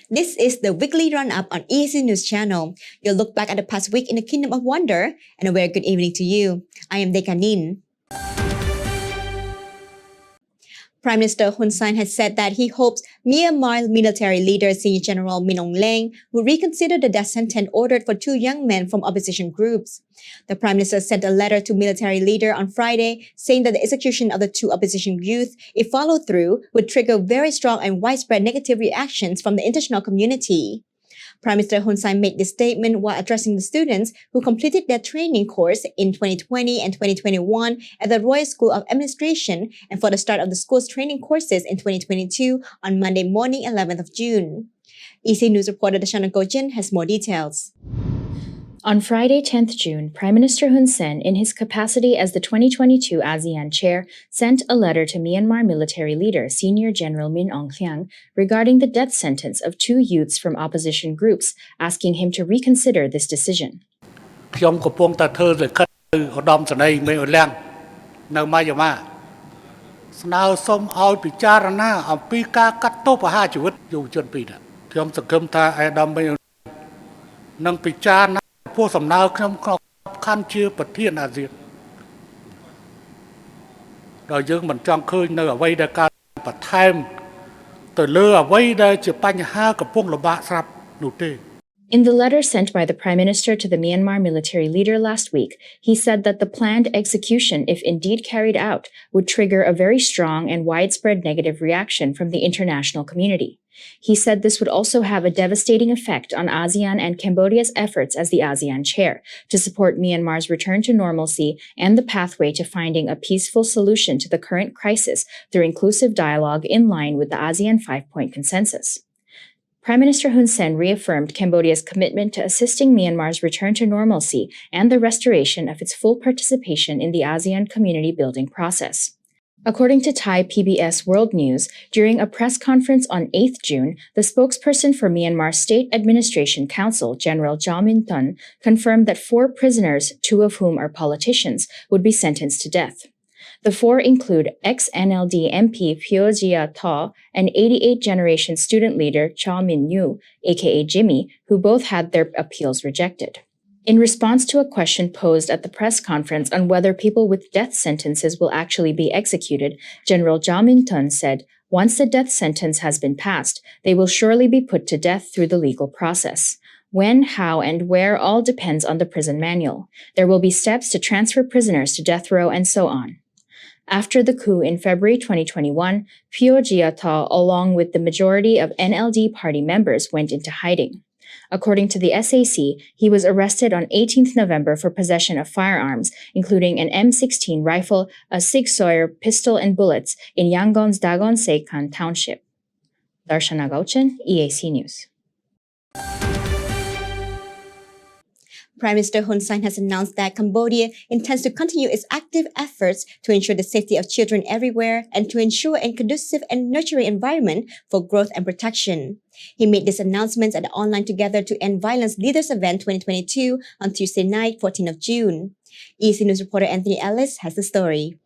This is the weekly Roundup on EAC News Channel. You'll look back at the past week in the Kingdom of Wonder, and a very good evening to you. I am Dekanin. Prime Minister Hun Sen has said that he hopes Myanmar military leader Senior General Min Aung Hlaing will reconsider the death sentence ordered for two young men from opposition groups. The Prime Minister sent a letter to military leader on Friday saying that the execution of the two opposition youth, if followed through, would trigger very strong and widespread negative reactions from the international community. Prime Minister Hun Sen made this statement while addressing the students who completed their training course in 2020 and 2021 at the Royal School of Administration and for the start of the school's training courses in 2022 on Monday morning 11th of June. EC News reporter Dashana Gojin has more details. On Friday, 10th June, Prime Minister Hun Sen, in his capacity as the 2022 ASEAN Chair, sent a letter to Myanmar military leader Senior General Min Aung Hlaing regarding the death sentence of two youths from opposition groups, asking him to reconsider this decision. In the letter sent by the Prime Minister to the Myanmar military leader last week, he said that the planned execution, if indeed carried out, would trigger a very strong and widespread negative reaction from the international community. He said this would also have a devastating effect on ASEAN and Cambodia's efforts as the ASEAN chair to support Myanmar's return to normalcy and the pathway to finding a peaceful solution to the current crisis through inclusive dialogue in line with the ASEAN 5-point consensus. Prime Minister Hun Sen reaffirmed Cambodia's commitment to assisting Myanmar's return to normalcy and the restoration of its full participation in the ASEAN community building process. According to Thai PBS World News, during a press conference on 8th June, the spokesperson for Myanmar State Administration Council, General Jaw Min Thun, confirmed that 4 prisoners, 2 of whom are politicians, would be sentenced to death. The 4 include ex-NLD MP Phyo Jia Thaw and 88th-generation student leader Chaw Min Nhu, aka Jimmy, who both had their appeals rejected. In response to a question posed at the press conference on whether people with death sentences will actually be executed, General Jaw Min Thun said, once the death sentence has been passed, they will surely be put to death through the legal process. When, how, and where all depends on the prison manual. There will be steps to transfer prisoners to death row and so on. After the coup in February 2021, Phyo Jia Thaw, along with the majority of NLD party members, went into hiding. According to the SAC, he was arrested on 18th November for possession of firearms, including an M16 rifle, a Sig Sauer pistol and bullets in Yangon's Dagon Seikan township. Darshana Gauchan, EAC News. Prime Minister Hun Sen has announced that Cambodia intends to continue its active efforts to ensure the safety of children everywhere and to ensure a conducive and nurturing environment for growth and protection. He made these announcements at the Online Together to End Violence Leaders Event 2022 on Tuesday night, 14th of June. EC News reporter Anthony Ellis has the story.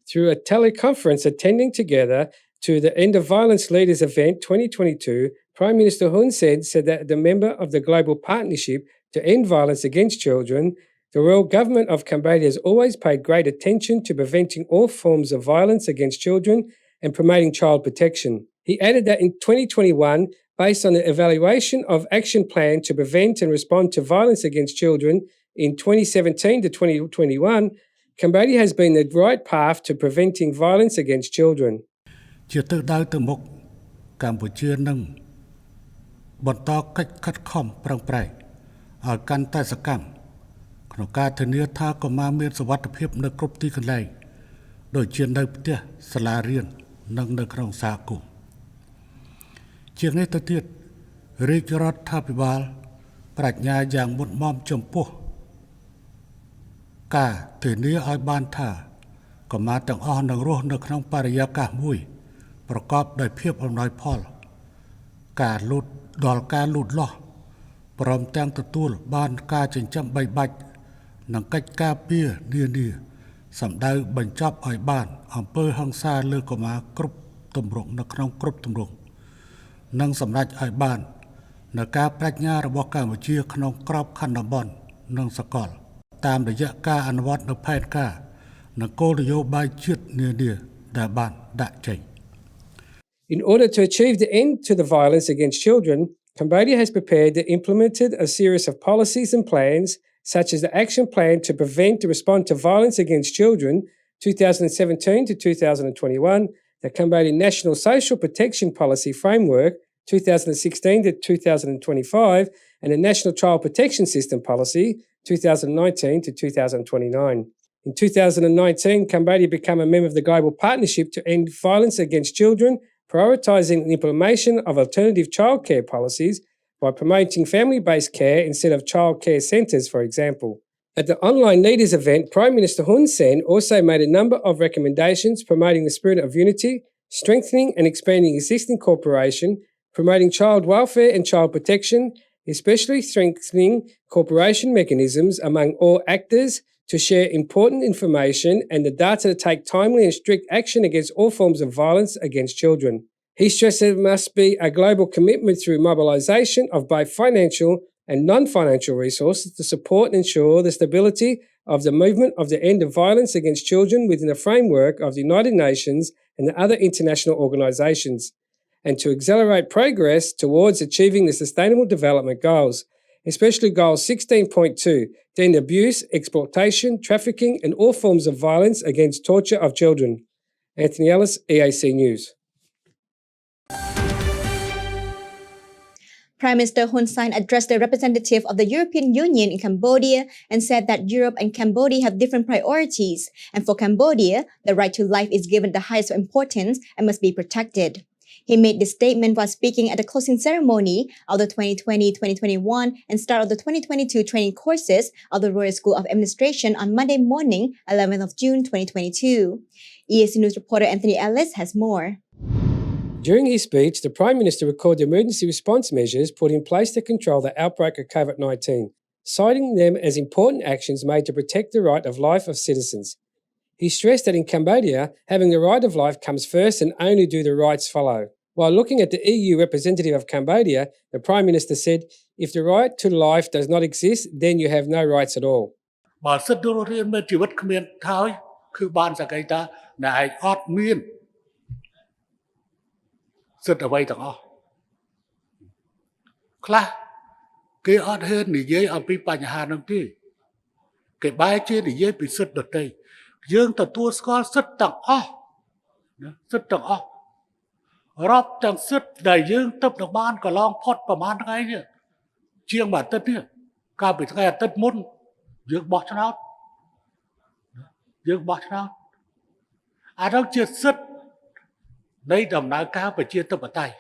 Through a teleconference attending together to the End of Violence Leaders Event 2022, Prime Minister Hun Sen said that the member of the Global Partnership to End Violence Against Children, the Royal Government of Cambodia has always paid great attention to preventing all forms of violence against children and promoting child protection. He added that in 2021, based on the evaluation of action plan to prevent and respond to violence against children in 2017 to 2021, Cambodia has been the right path to preventing violence against children. ជាទិសដៅទៅមុខកម្ពុជានឹងបន្តកិច្ចខិតខំប្រឹងប្រែងឲ្យកាន់តែសកម្មក្នុងការធានាថាកុមារមានសុវត្ថិភាពនៅគ្រប់ទីកន្លែងដូចជានៅផ្ទះសាលារៀននិងនៅក្នុងសហគមន៍ជាងនេះទៅទៀតរាជរដ្ឋាភិបាលប្រាជ្ញាយ៉ាងមុតមមចំពោះការធានាឲ្យបានថាកុមារទាំងអស់នឹងរស់នៅក្នុងបរិយាកាសមួយប្រកបដោយភាពអំណោយផលការលូតដល់ការលូតលាស់ព្រមទាំងទទួលបានការចិញ្ចឹមបីបាច់និងកិច្ចការពារនានាសម្ដៅបញ្ចប់ឲ្យបានអំពើហិង្សាលើកុមារគ្រប់ទម្រង់នៅក្នុងគ្រប់ទម្រង់ និងសម្រេចឲ្យបាននៅការបញ្ញារបស់កម្ពុជាក្នុងក្របខ័ណ្ឌតំបន់និងសកលតាមរយៈការអនុវត្តនៅផែនការនិងគោលនយោបាយជាតិនានាដែលបានដាក់ចេញ In order to achieve the end to the violence against children, Cambodia has prepared and implemented a series of policies and plans, such as the Action Plan to Prevent and Respond to Violence Against Children 2017 to 2021, the Cambodian National Social Protection Policy Framework 2016 to 2025, and the National Child Protection System Policy 2019 to 2029. In 2019, Cambodia became a member of the Global Partnership to End Violence Against Children, prioritising the implementation of alternative childcare policies by promoting family-based care instead of childcare centres, for example. At the online leaders event, Prime Minister Hun Sen also made a number of recommendations promoting the spirit of unity, strengthening and expanding existing cooperation, promoting child welfare and child protection, especially strengthening cooperation mechanisms among all actors to share important information and the data to take timely and strict action against all forms of violence against children. He stressed there must be a global commitment through mobilisation of both financial and non-financial resources to support and ensure the stability of the movement of the end of violence against children within the framework of the United Nations and the other international organisations, and to accelerate progress towards achieving the Sustainable Development Goals, especially Goal 16.2, to end abuse, exploitation, trafficking and all forms of violence against torture of children. Anthony Ellis, EAC News. Prime Minister Hun Sen addressed the representative of the European Union in Cambodia and said that Europe and Cambodia have different priorities, and for Cambodia, the right to life is given the highest importance and must be protected. He made this statement while speaking at the closing ceremony of the 2020-2021 and start of the 2022 training courses of the Royal School of Administration on Monday morning, 11th of June 2022. EAC News reporter Anthony Ellis has more. During his speech, the Prime Minister recalled the emergency response measures put in place to control the outbreak of COVID-19, citing them as important actions made to protect the right of life of citizens. He stressed that in Cambodia, having the right of life comes first and only do the rights follow. While looking at the EU representative of Cambodia, the Prime Minister said, if the right to life does not exist, then you have no rights at all. បើសិទ្ធិរស់រានមានជីវិតគ្មានថយគឺបានសក្តិថាអ្នកឯងអត់មានសិទ្ធិអ្វីទាំងអស់ខ្លះគេអត់ហ៊ាននិយាយអំពីបញ្ហាហ្នឹងទេគេបែរជានិយាយពីសិទ្ធិដទៃយើងទទួលស្គាល់សិទ្ធិទាំងអស់ណាសិទ្ធិទាំងអស់រាប់ទាំងសិទ្ធិដែលយើងទៅនឹងបានកន្លងផុតប្រហែលថ្ងៃនេះជាងមួយអាទិត្យនេះកាលពីថ្ងៃអាទិត្យមុនយើងបោះឆ្នោតអានោះជាសិទ្ធិនៃដំណើរការប្រជាធិបតេយ្យ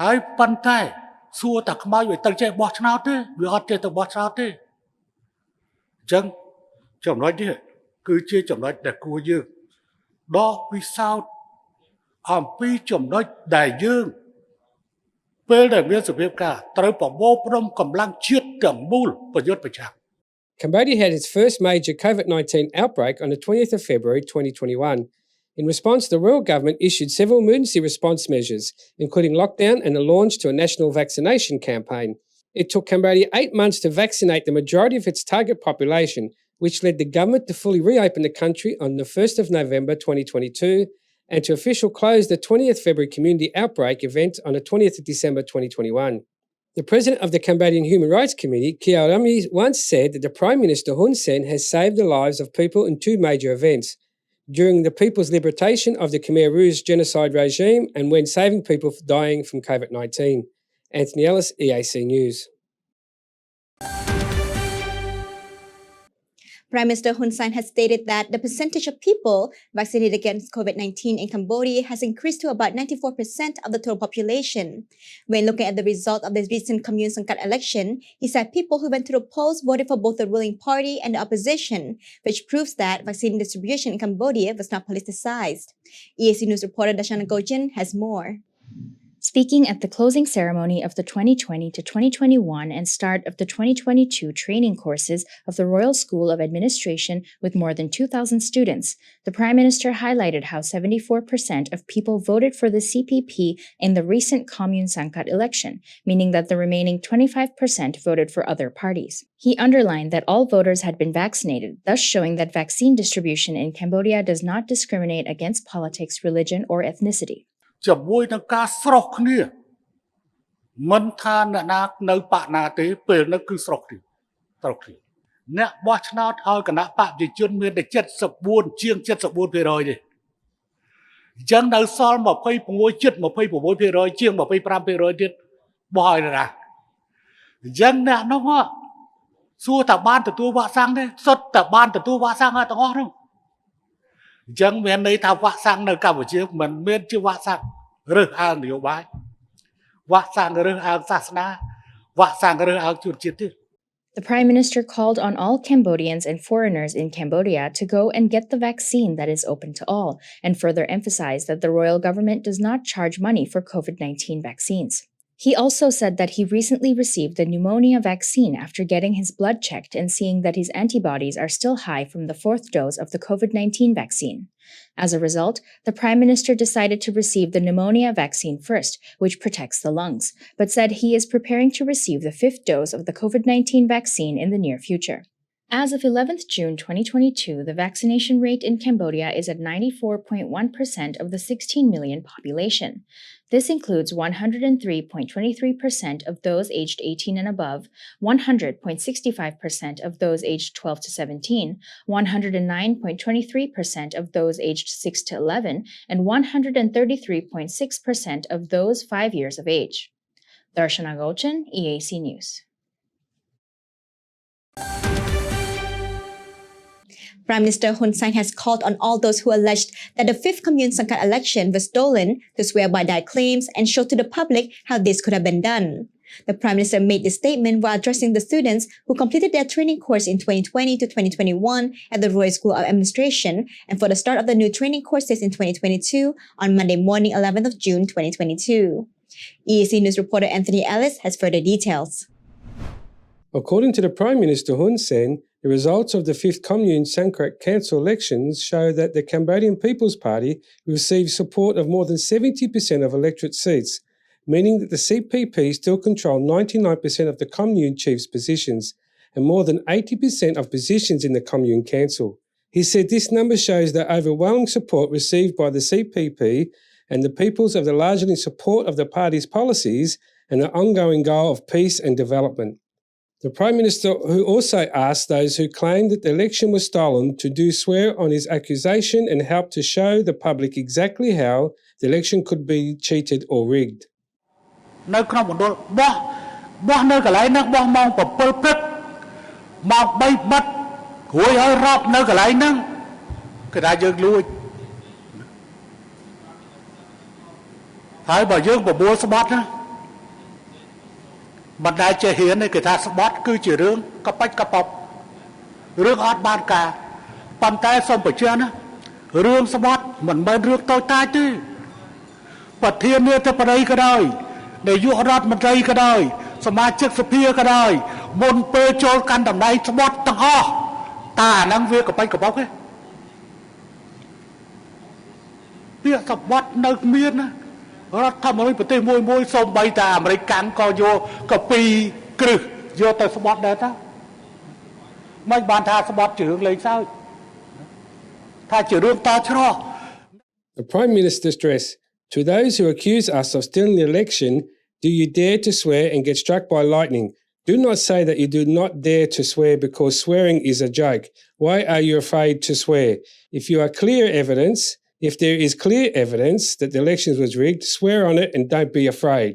ហើយប៉ុន្តែសួរតែខ្មោចវាទៅចេះបោះឆ្នោតទេវាអត់ចេះទៅបោះឆ្នោតទេអញ្ចឹងចំណុចនេះគឺជាចំណុចដែលគួរយើងដកពិសោធន៍អំពីចំណុចដែលយើងពេលដែលមានសភាពការត្រូវប្រមូលផ្ដុំកម្លាំងជាតិទាំងមូលប្រយុទ្ធប្រឆាំង Cambodia had its first major COVID-19 outbreak on the 20th of February 2021. In response, the royal government issued several emergency response measures, including lockdown and the launch to a national vaccination campaign. It took Cambodia 8 months to vaccinate the majority of its target population, which led the government to fully reopen the country on the 1st of November 2022 and to officially close the 20th February community outbreak event on the 20th of December 2021. The president of the Cambodian Human Rights Committee, Kiao Rami, once said that the Prime Minister Hun Sen has saved the lives of people in 2 major events, during the people's liberation of the Khmer Rouge genocide regime and when saving people dying from COVID-19. Anthony Ellis, EAC News. Prime Minister Hun Sen has stated that the percentage of people vaccinated against COVID-19 in Cambodia has increased to about 94% of the total population. When looking at the result of the recent Commune Sangkat election, he said people who went to the polls voted for both the ruling party and the opposition, which proves that vaccine distribution in Cambodia was not politicized. EAC News reporter Dashana Gojin has more. Speaking at the closing ceremony of the 2020 to 2021 and start of the 2022 training courses of the Royal School of Administration with more than 2,000 students, the Prime Minister highlighted how 74% of people voted for the CPP in the recent Commune Sangkat election, meaning that the remaining 25% voted for other parties. He underlined that all voters had been vaccinated, thus showing that vaccine distribution in Cambodia does not discriminate against politics, religion, or ethnicity. ជាមួយនឹងការស្រោះគ្នាមិនថាអ្នកណានៅបកណាទេពេលនោះគឺស្រោះគ្នាអ្នកបោះឆ្នោតឲ្យគណៈបកប្រជាជនមានតែ74ជាង 74% ទេអញ្ចឹងនៅសល់ 26 ជិត 26% ជាង 25% ទៀតបោះឲ្យណាអញ្ចឹងអ្នកនោះសួរតើបានទទួលវ៉ាក់សាំងទេសុទ្ធតែបានទទួលវ៉ាក់សាំងហើយទាំងអស់នោះ អញ្ចឹងមានន័យថាវ៉ាក់សាំងនៅកម្ពុជាមិនមែនជាវ៉ាក់សាំងរើសអើងនយោបាយវ៉ាក់សាំងរើសអើងសាសនាវ៉ាក់សាំងរើសអើងជនជាតិទេ The Prime Minister called on all Cambodians and foreigners in Cambodia to go and get the vaccine that is open to all, and further emphasized that the royal government does not charge money for COVID-19 vaccines. He also said that he recently received the pneumonia vaccine after getting his blood checked and seeing that his antibodies are still high from the 4th dose of the COVID-19 vaccine. As a result, the Prime Minister decided to receive the pneumonia vaccine first, which protects the lungs, but said he is preparing to receive the 5th dose of the COVID-19 vaccine in the near future. As of 11th June 2022, the vaccination rate in Cambodia is at 94.1% of the 16 million population. This includes 103.23% of those aged 18 and above, 100.65% of those aged 12 to 17, 109.23% of those aged 6 to 11, and 133.6% of those 5 years of age. Darshana Gochan, EAC News. Prime Minister Hun Sen has called on all those who alleged that the 5th Commune Sangkat election was stolen to swear by their claims and show to the public how this could have been done. The Prime Minister made this statement while addressing the students who completed their training course in 2020 to 2021 at the Royal School of Administration and for the start of the new training courses in 2022 on Monday morning 11th of June 2022. EAC News reporter Anthony Ellis has further details. According to the Prime Minister Hun Sen, the results of the 5th Commune Sangkat Council elections show that the Cambodian People's Party received support of more than 70% of electorate seats, meaning that the CPP still control 99% of the Commune chief's positions and more than 80% of positions in the Commune Council. He said this number shows the overwhelming support received by the CPP and the peoples of the largely support of the party's policies and the ongoing goal of peace and development. The Prime Minister who also asked those who claimed that the election was stolen to do swear on his accusation and help to show the public exactly how the election could be cheated or rigged. នៅក្នុងមណ្ឌលបោះនៅកន្លែងហ្នឹងបោះម៉ោង 7 ព្រឹកម៉ោង 3 បិទរួចហើយរាប់នៅកន្លែងហ្នឹងគេថាយើងលួចហើយបើយើងបបួលស្បត់ណាមិនដែលចេះហ៊ានទេគេថាស្បត់គឺជារឿងកប៉ិចកប៉ុបរឿងអត់បានការប៉ុន្តែសូមបញ្ជាក់ណារឿងស្បត់មិនមែនរឿងតូចតាចទេប្រធានាធិបតីក៏ដោយនាយករដ្ឋមន្ត្រីក៏ដោយសមាជិកសភាក៏ដោយមុនពេលចូលកាន់តំណែងស្បត់ទាំងអស់តើអាហ្នឹងវាកប៉ិចកប៉ុបទេពាក្យស្បត់នៅមានណារដ្ឋធម្មនុញ្ញប្រទេសមួយសូម្បីតែអាមេរិកកាន់ក៏យកកពីគ្រឹះយកទៅស្បត់ដែរតាមិនបានថាស្បត់ជារឿងលេងសើចថាជារឿងតច្រោះ The Prime Minister stressed, to those who accuse us of stealing the election, do you dare to swear and get struck by lightning? Do not say that you do not dare to swear because swearing is a joke. Why are you afraid to swear? If there is clear evidence that the elections was rigged, swear on it and don't be afraid.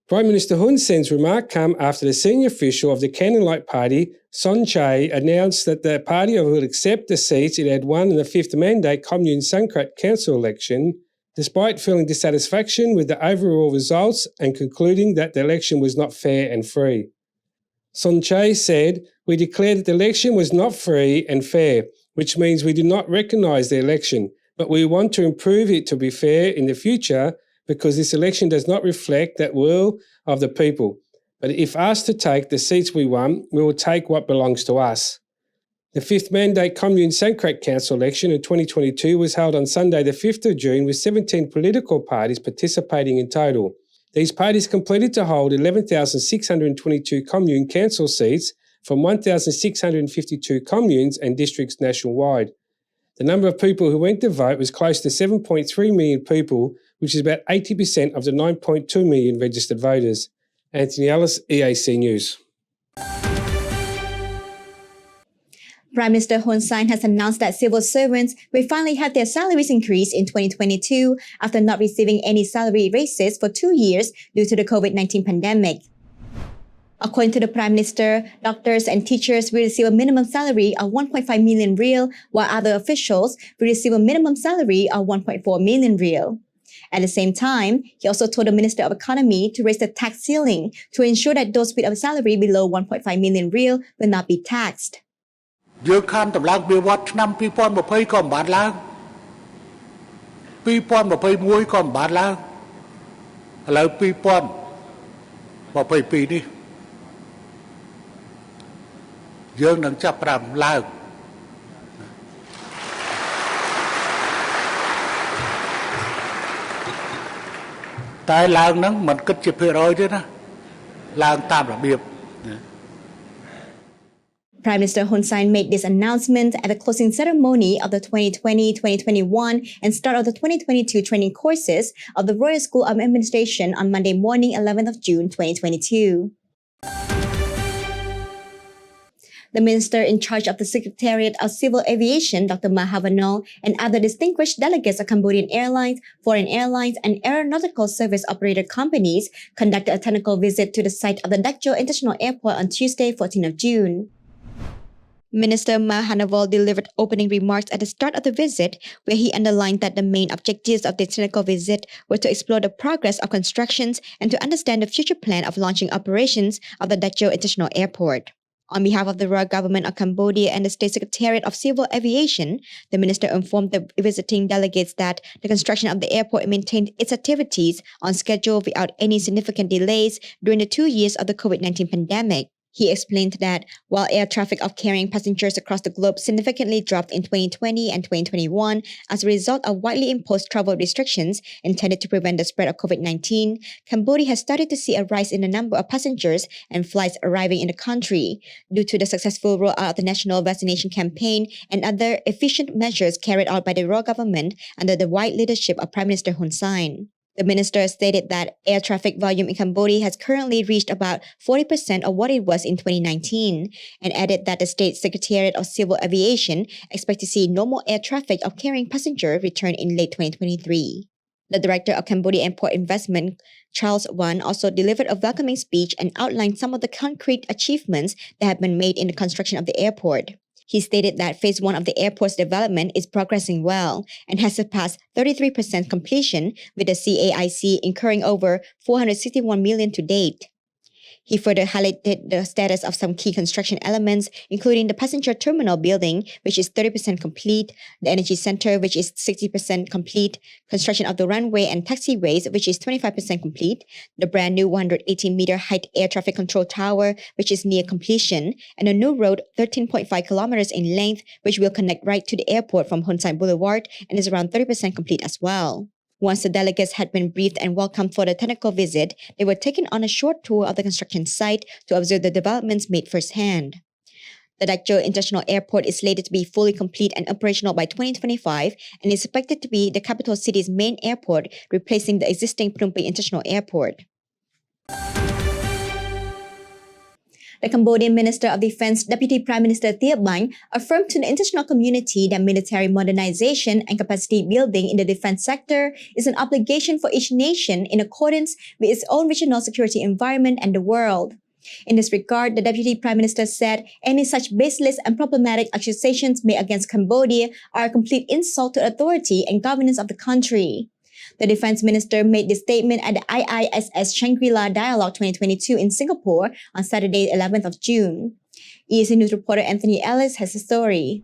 Prime Minister Hun Sen's remark come after the senior official of the Candlelight Party, Son Che, announced that the party would accept the seats it had won in the 5th mandate Commune Sangkat Council election, despite feeling dissatisfaction with the overall results and concluding that the election was not fair and free. Son Che said, "We declare that the election was not free and fair, which means we do not recognise the election, but we want to improve it to be fair in the future because this election does not reflect that will of the people. But if asked to take the seats we won, we will take what belongs to us. The fifth mandate Commune Sankrat Council election in 2022 was held on Sunday the 5th of June with 17 political parties participating in total. These parties completed to hold 11,622 commune council seats from 1,652 communes and districts nationwide. The number of people who went to vote was close to 7.3 million people, which is about 80% of the 9.2 million registered voters. Anthony Ellis, EAC News. Prime Minister Hun Sen has announced that civil servants will finally have their salaries increased in 2022 after not receiving any salary raises for 2 years due to the COVID-19 pandemic. According to the Prime Minister, doctors and teachers will receive a minimum salary of 1.5 million real, while other officials will receive a minimum salary of 1.4 million real. At the same time, he also told the Minister of Economy to raise the tax ceiling to ensure that those with a salary below 1.5 million real will not be taxed. យើងខានតម្លើងវាវត្តឆ្នាំ2020ក៏មិនបានឡើង2021ក៏មិនបានឡើងឥឡូវ2022នេះយើងនឹងចាប់ផ្ដើមឡើងតែឡើងហ្នឹងមិនគិតជាភាគរយទេណាឡើងតាមរបៀប Prime Minister Hun Sen made this announcement at the closing ceremony of the 2020-2021 and start of the 2022 training courses of the Royal School of Administration on Monday morning, 11th of June 2022. The minister in charge of the Secretariat of Civil Aviation, Dr. Mahavanol, and other distinguished delegates of Cambodian Airlines, foreign airlines, and aeronautical service operator companies conducted a technical visit to the site of the Dak Jo International Airport on Tuesday, 14th of June. Minister Mahavanol delivered opening remarks at the start of the visit, where he underlined that the main objectives of the technical visit were to explore the progress of constructions and to understand the future plan of launching operations of the Dak Jo International Airport. On behalf of the Royal Government of Cambodia and the State Secretariat of Civil Aviation, the minister informed the visiting delegates that the construction of the airport maintained its activities on schedule without any significant delays during the 2 years of the COVID-19 pandemic. He explained that while air traffic of carrying passengers across the globe significantly dropped in 2020 and 2021 as a result of widely imposed travel restrictions intended to prevent the spread of COVID-19, Cambodia has started to see a rise in the number of passengers and flights arriving in the country due to the successful rollout of the national vaccination campaign and other efficient measures carried out by the Royal Government under the wide leadership of Prime Minister Hun Sen. The minister stated that air traffic volume in Cambodia has currently reached about 40% of what it was in 2019, and added that the State Secretariat of Civil Aviation expects to see normal air traffic of carrying passengers return in late 2023. The director of Cambodia Import Investment, Charles Wan, also delivered a welcoming speech and outlined some of the concrete achievements that have been made in the construction of the airport. He stated that Phase 1 of the airport's development is progressing well and has surpassed 33% completion, with the CAIC incurring over 461 million to date. He further highlighted the status of some key construction elements, including the passenger terminal building, which is 30% complete, the energy center, which is 60% complete, construction of the runway and taxiways, which is 25% complete, the brand new 118-meter height air traffic control tower, which is near completion, and a new road 13.5 kilometers in length, which will connect right to the airport from Hun Sen Boulevard and is around 30% complete as well. Once the delegates had been briefed and welcomed for the technical visit, they were taken on a short tour of the construction site to observe the developments made firsthand. The Dak Jo International Airport is slated to be fully complete and operational by 2025 and is expected to be the capital city's main airport, replacing the existing Phnom Penh International Airport. The Cambodian Minister of Defense, Deputy Prime Minister Thiep Banh, affirmed to the international community that military modernization and capacity building in the defense sector is an obligation for each nation in accordance with its own regional security environment and the world. In this regard, the Deputy Prime Minister said any such baseless and problematic accusations made against Cambodia are a complete insult to authority and governance of the country. The Defense Minister made this statement at the IISS Shangri-La Dialogue 2022 in Singapore on Saturday, 11th of June. EAC News reporter Anthony Ellis has the story.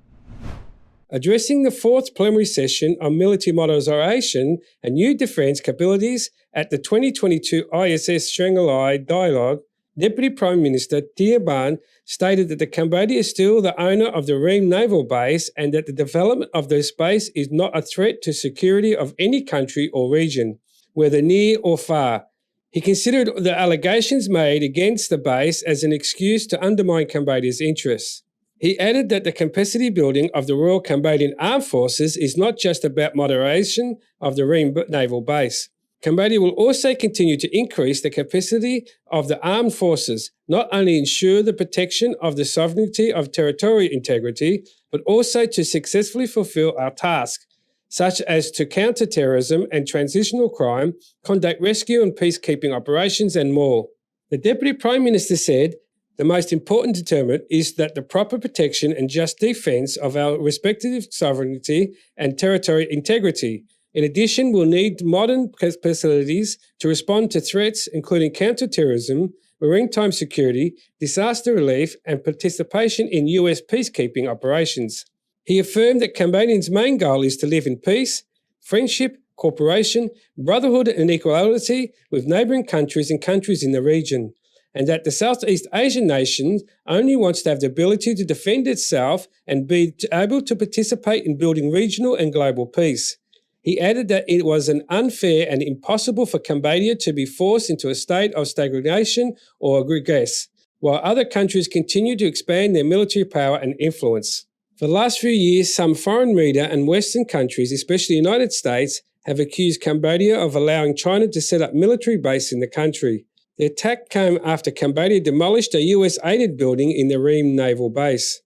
addressing the fourth plenary session on military modernisation and new defence capabilities at the 2022 ISS Shanghai Dialogue, Deputy Prime Minister Tia Ban stated that Cambodia is still the owner of the Ream Naval Base and that the development of this base is not a threat to security of any country or region, whether near or far. He considered the allegations made against the base as an excuse to undermine Cambodia's interests. He added that the capacity building of the Royal Cambodian Armed Forces is not just about moderation of the Ream Naval Base. Cambodia will also continue to increase the capacity of the armed forces, not only ensure the protection of the sovereignty of territorial integrity, but also to successfully fulfill our tasks, such as to counter terrorism and transitional crime, conduct rescue and peacekeeping operations, and more. The Deputy Prime Minister said, the most important determinant is that the proper protection and just defence of our respective sovereignty and territorial integrity. In addition, we'll need modern facilities to respond to threats, including counter-terrorism, maritime security, disaster relief, and participation in US peacekeeping operations. He affirmed that Cambodians' main goal is to live in peace, friendship, cooperation, brotherhood, and equality with neighbouring countries and countries in the region, and that the Southeast Asian nation only wants to have the ability to defend itself and be able to participate in building regional and global peace. He added that it was unfair and impossible for Cambodia to be forced into a state of stagnation or regress, while other countries continue to expand their military power and influence. For the last few years, some foreign media and Western countries, especially the United States, have accused Cambodia of allowing China to set up military bases in the country. The attack came after Cambodia demolished a US-aided building in the Ream Naval Base.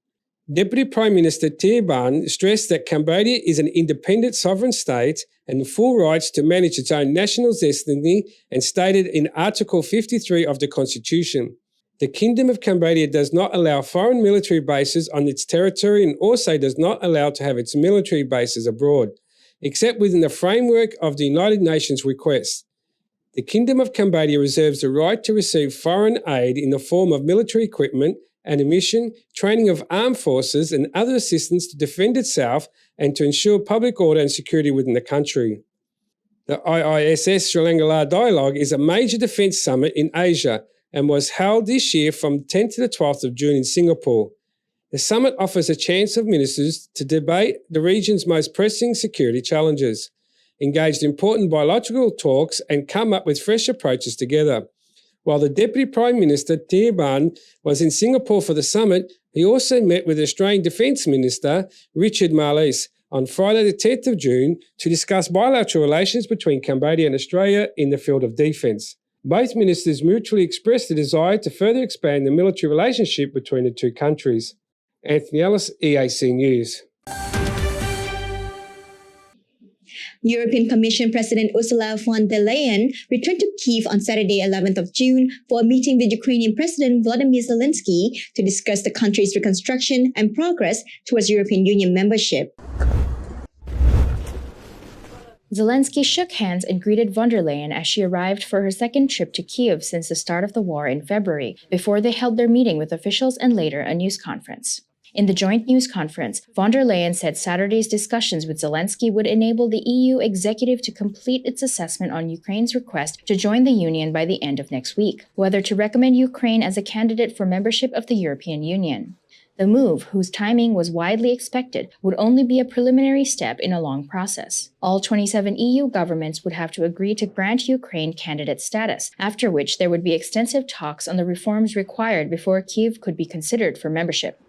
Deputy Prime Minister Tia Ban stressed that Cambodia is an independent sovereign state and the full rights to manage its own national destiny, and stated in Article 53 of the Constitution. The Kingdom of Cambodia does not allow foreign military bases on its territory and also does not allow to have its military bases abroad, except within the framework of the United Nations request. The Kingdom of Cambodia reserves the right to receive foreign aid in the form of military equipment, ammunition, training of armed forces, and other assistance to defend itself and to ensure public order and security within the country. The IISS Sri Lanka Dialogue is a major defence summit in Asia and was held this year from 10th to the 12th of June in Singapore. The summit offers a chance of ministers to debate the region's most pressing security challenges, engage in important bilateral talks, and come up with fresh approaches together. While the Deputy Prime Minister, Tia Ban, was in Singapore for the summit, he also met with Australian Defence Minister Richard Marles on Friday the 10th of June to discuss bilateral relations between Cambodia and Australia in the field of defence. Both ministers mutually expressed the desire to further expand the military relationship between the two countries. Anthony Ellis, EAC News. European Commission President Ursula von der Leyen returned to Kyiv on Saturday, 11th of June, for a meeting with Ukrainian President Volodymyr Zelensky to discuss the country's reconstruction and progress towards European Union membership. Zelensky shook hands and greeted von der Leyen as she arrived for her second trip to Kyiv since the start of the war in February, before they held their meeting with officials and later a news conference. In the joint news conference, von der Leyen said Saturday's discussions with Zelensky would enable the EU executive to complete its assessment on Ukraine's request to join the Union by the end of next week, whether to recommend Ukraine as a candidate for membership of the European Union. The move, whose timing was widely expected, would only be a preliminary step in a long process. All 27 EU governments would have to agree to grant Ukraine candidate status, after which there would be extensive talks on the reforms required before Kyiv could be considered for membership.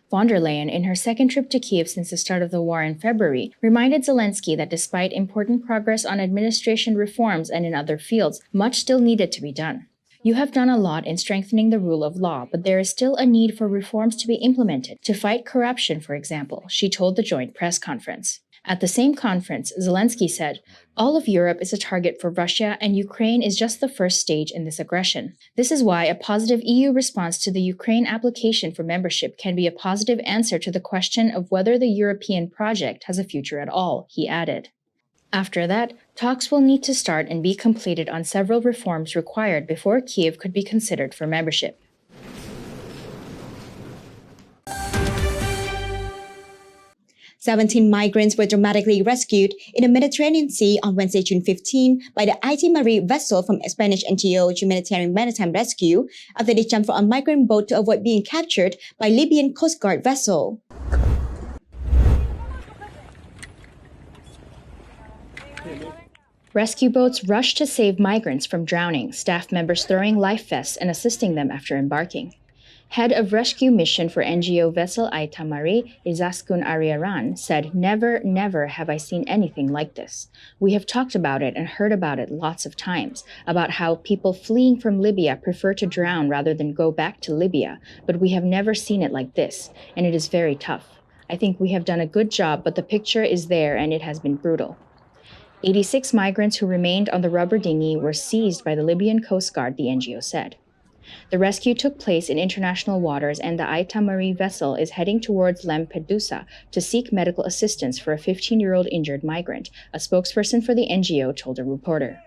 Von der Leyen, in her second trip to Kyiv since the start of the war in February, reminded Zelensky that despite important progress on administration reforms and in other fields, much still needed to be done. You have done a lot in strengthening the rule of law, but there is still a need for reforms to be implemented, to fight corruption, for example, she told the joint press conference. At the same conference, Zelensky said, "All of Europe is a target for Russia, and Ukraine is just the first stage in this aggression. This is why a positive EU response to the Ukraine application for membership can be a positive answer to the question of whether the European project has a future at all," he added. After that, talks will need to start and be completed on several reforms required before Kyiv could be considered for membership. 17 migrants were dramatically rescued in the Mediterranean Sea on Wednesday, June 15, by the IT Marie vessel from Spanish NGO Humanitarian Maritime Rescue after they jumped from a migrant boat to avoid being captured by Libyan Coast Guard vessel. Rescue boats rushed to save migrants from drowning, staff members throwing life vests and assisting them after embarking. Head of rescue mission for NGO vessel Aita Marie, Izaskun Ariaran, said, "Never, never have I seen anything like this. We have talked about it and heard about it lots of times, about how people fleeing from Libya prefer to drown rather than go back to Libya, but we have never seen it like this, and it is very tough. I think we have done a good job, but the picture is there and it has been brutal." 86 migrants who remained on the rubber dinghy were seized by the Libyan Coast Guard, the NGO said. The rescue took place in international waters, and the Aita Marie vessel is heading towards Lampedusa to seek medical assistance for a 15-year-old injured migrant, a spokesperson for the NGO told a reporter.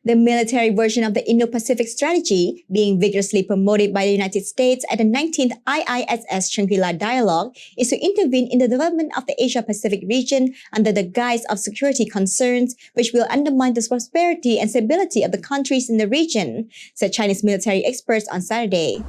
The military version of the Indo-Pacific strategy, being vigorously promoted by the United States at the 19th IISS Shangri-La Dialogue, is to intervene in the development of the Asia-Pacific region under the guise of security concerns, which will undermine the prosperity and stability of the countries in the region, said Chinese military experts on Saturday.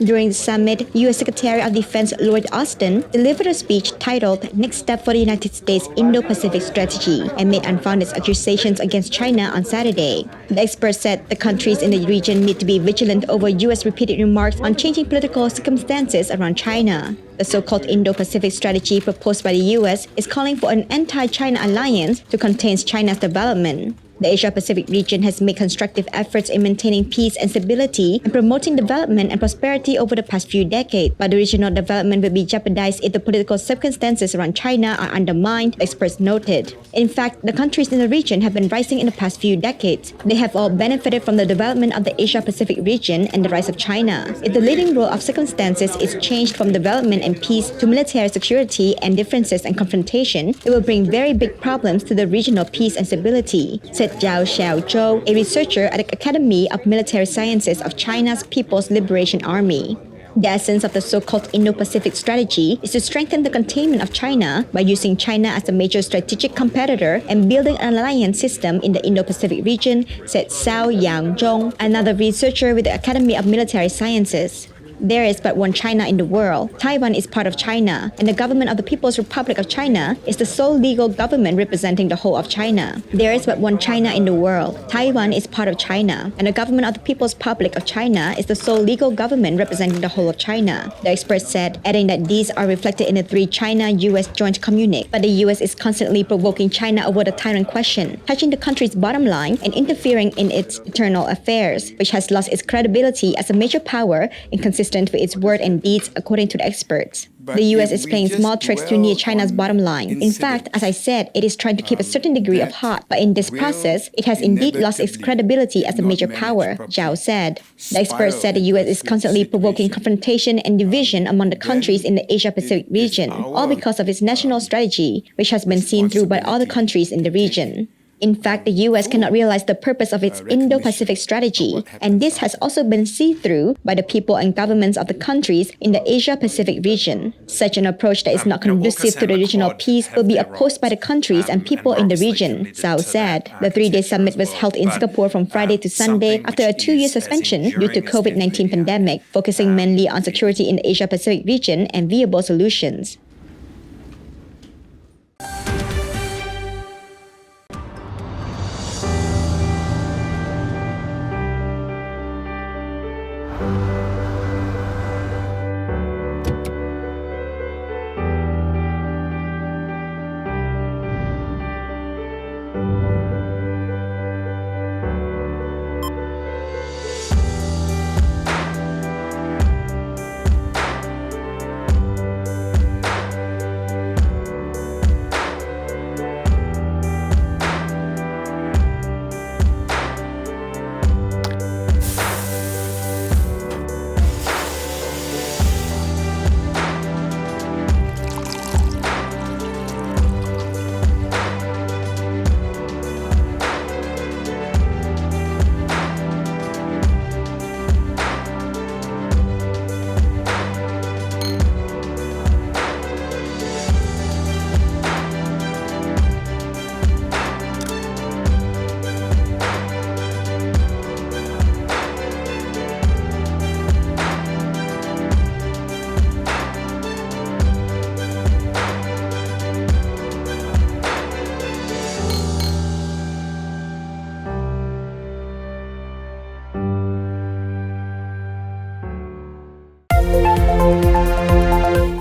During the summit, U.S. Secretary of Defense Lloyd Austin delivered a speech titled Next Step for the United States Indo-Pacific Strategy and made unfounded accusations against China on Saturday. The expert said the countries in the region need to be vigilant over U.S. repeated remarks on changing political circumstances around China. The so-called Indo-Pacific strategy proposed by the U.S. is calling for an anti-China alliance to contain China's development. The Asia-Pacific region has made constructive efforts in maintaining peace and stability and promoting development and prosperity over the past few decades, but the regional development will be jeopardized if the political circumstances around China are undermined, experts noted. In fact, the countries in the region have been rising in the past few decades. They have all benefited from the development of the Asia-Pacific region and the rise of China. If the leading role of circumstances is changed from development and peace to military security and differences and confrontation, it will bring very big problems to the regional peace and stability, said Zhao Xiaozhou, a researcher at the Academy of Military Sciences of China's People's Liberation Army. The essence of the so-called Indo-Pacific strategy is to strengthen the containment of China by using China as a major strategic competitor and building an alliance system in the Indo-Pacific region, said Cao Yangzhong, another researcher with the Academy of Military Sciences. There is but one China in the world. Taiwan is part of China, and the government of the People's Republic of China is the sole legal government representing the whole of China. There is but one China in the world. Taiwan is part of China, and the government of the People's Republic of China is the sole legal government representing the whole of China, the expert said, adding that these are reflected in the three China-US joint communique. But the US is constantly provoking China over the Taiwan question, touching the country's bottom line and interfering in its internal affairs, which has lost its credibility as a major power inconsistent with its word and deeds, according to the experts. The US is playing small tricks to near China's bottom line. In fact, as I said, it is trying to keep a certain degree of heart, but in this process, it has indeed lost its credibility as a major power, Zhao said. The expert said the US is constantly provoking confrontation and division among the countries in the Asia-Pacific region, all because of its national strategy, which has been seen through by all the countries in the region. In fact, the US cannot realize the purpose of its Indo-Pacific strategy, and this has also been seen through by the people and governments of the countries in the Asia-Pacific region. Such an approach that is not conducive to the regional peace will be opposed by the countries and people in the region, Zhao said. The three-day summit was held in Singapore from Friday to Sunday after a 2-year suspension due to COVID-19 pandemic, focusing mainly on security in the Asia-Pacific region and viable solutions.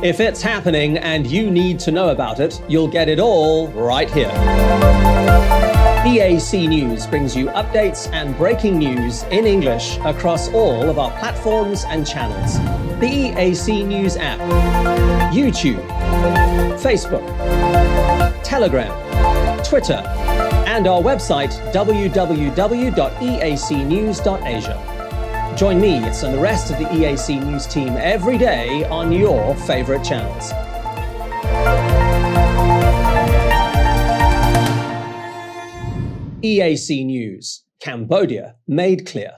If it's happening and you need to know about it, you'll get it all right here. EAC News brings you updates and breaking news in English across all of our platforms and channels. The EAC News app, YouTube, Facebook, Telegram, Twitter, and our website www.eacnews.asia. Join me and the rest of the EAC News team every day on your favorite channels. EAC News, Cambodia made clear.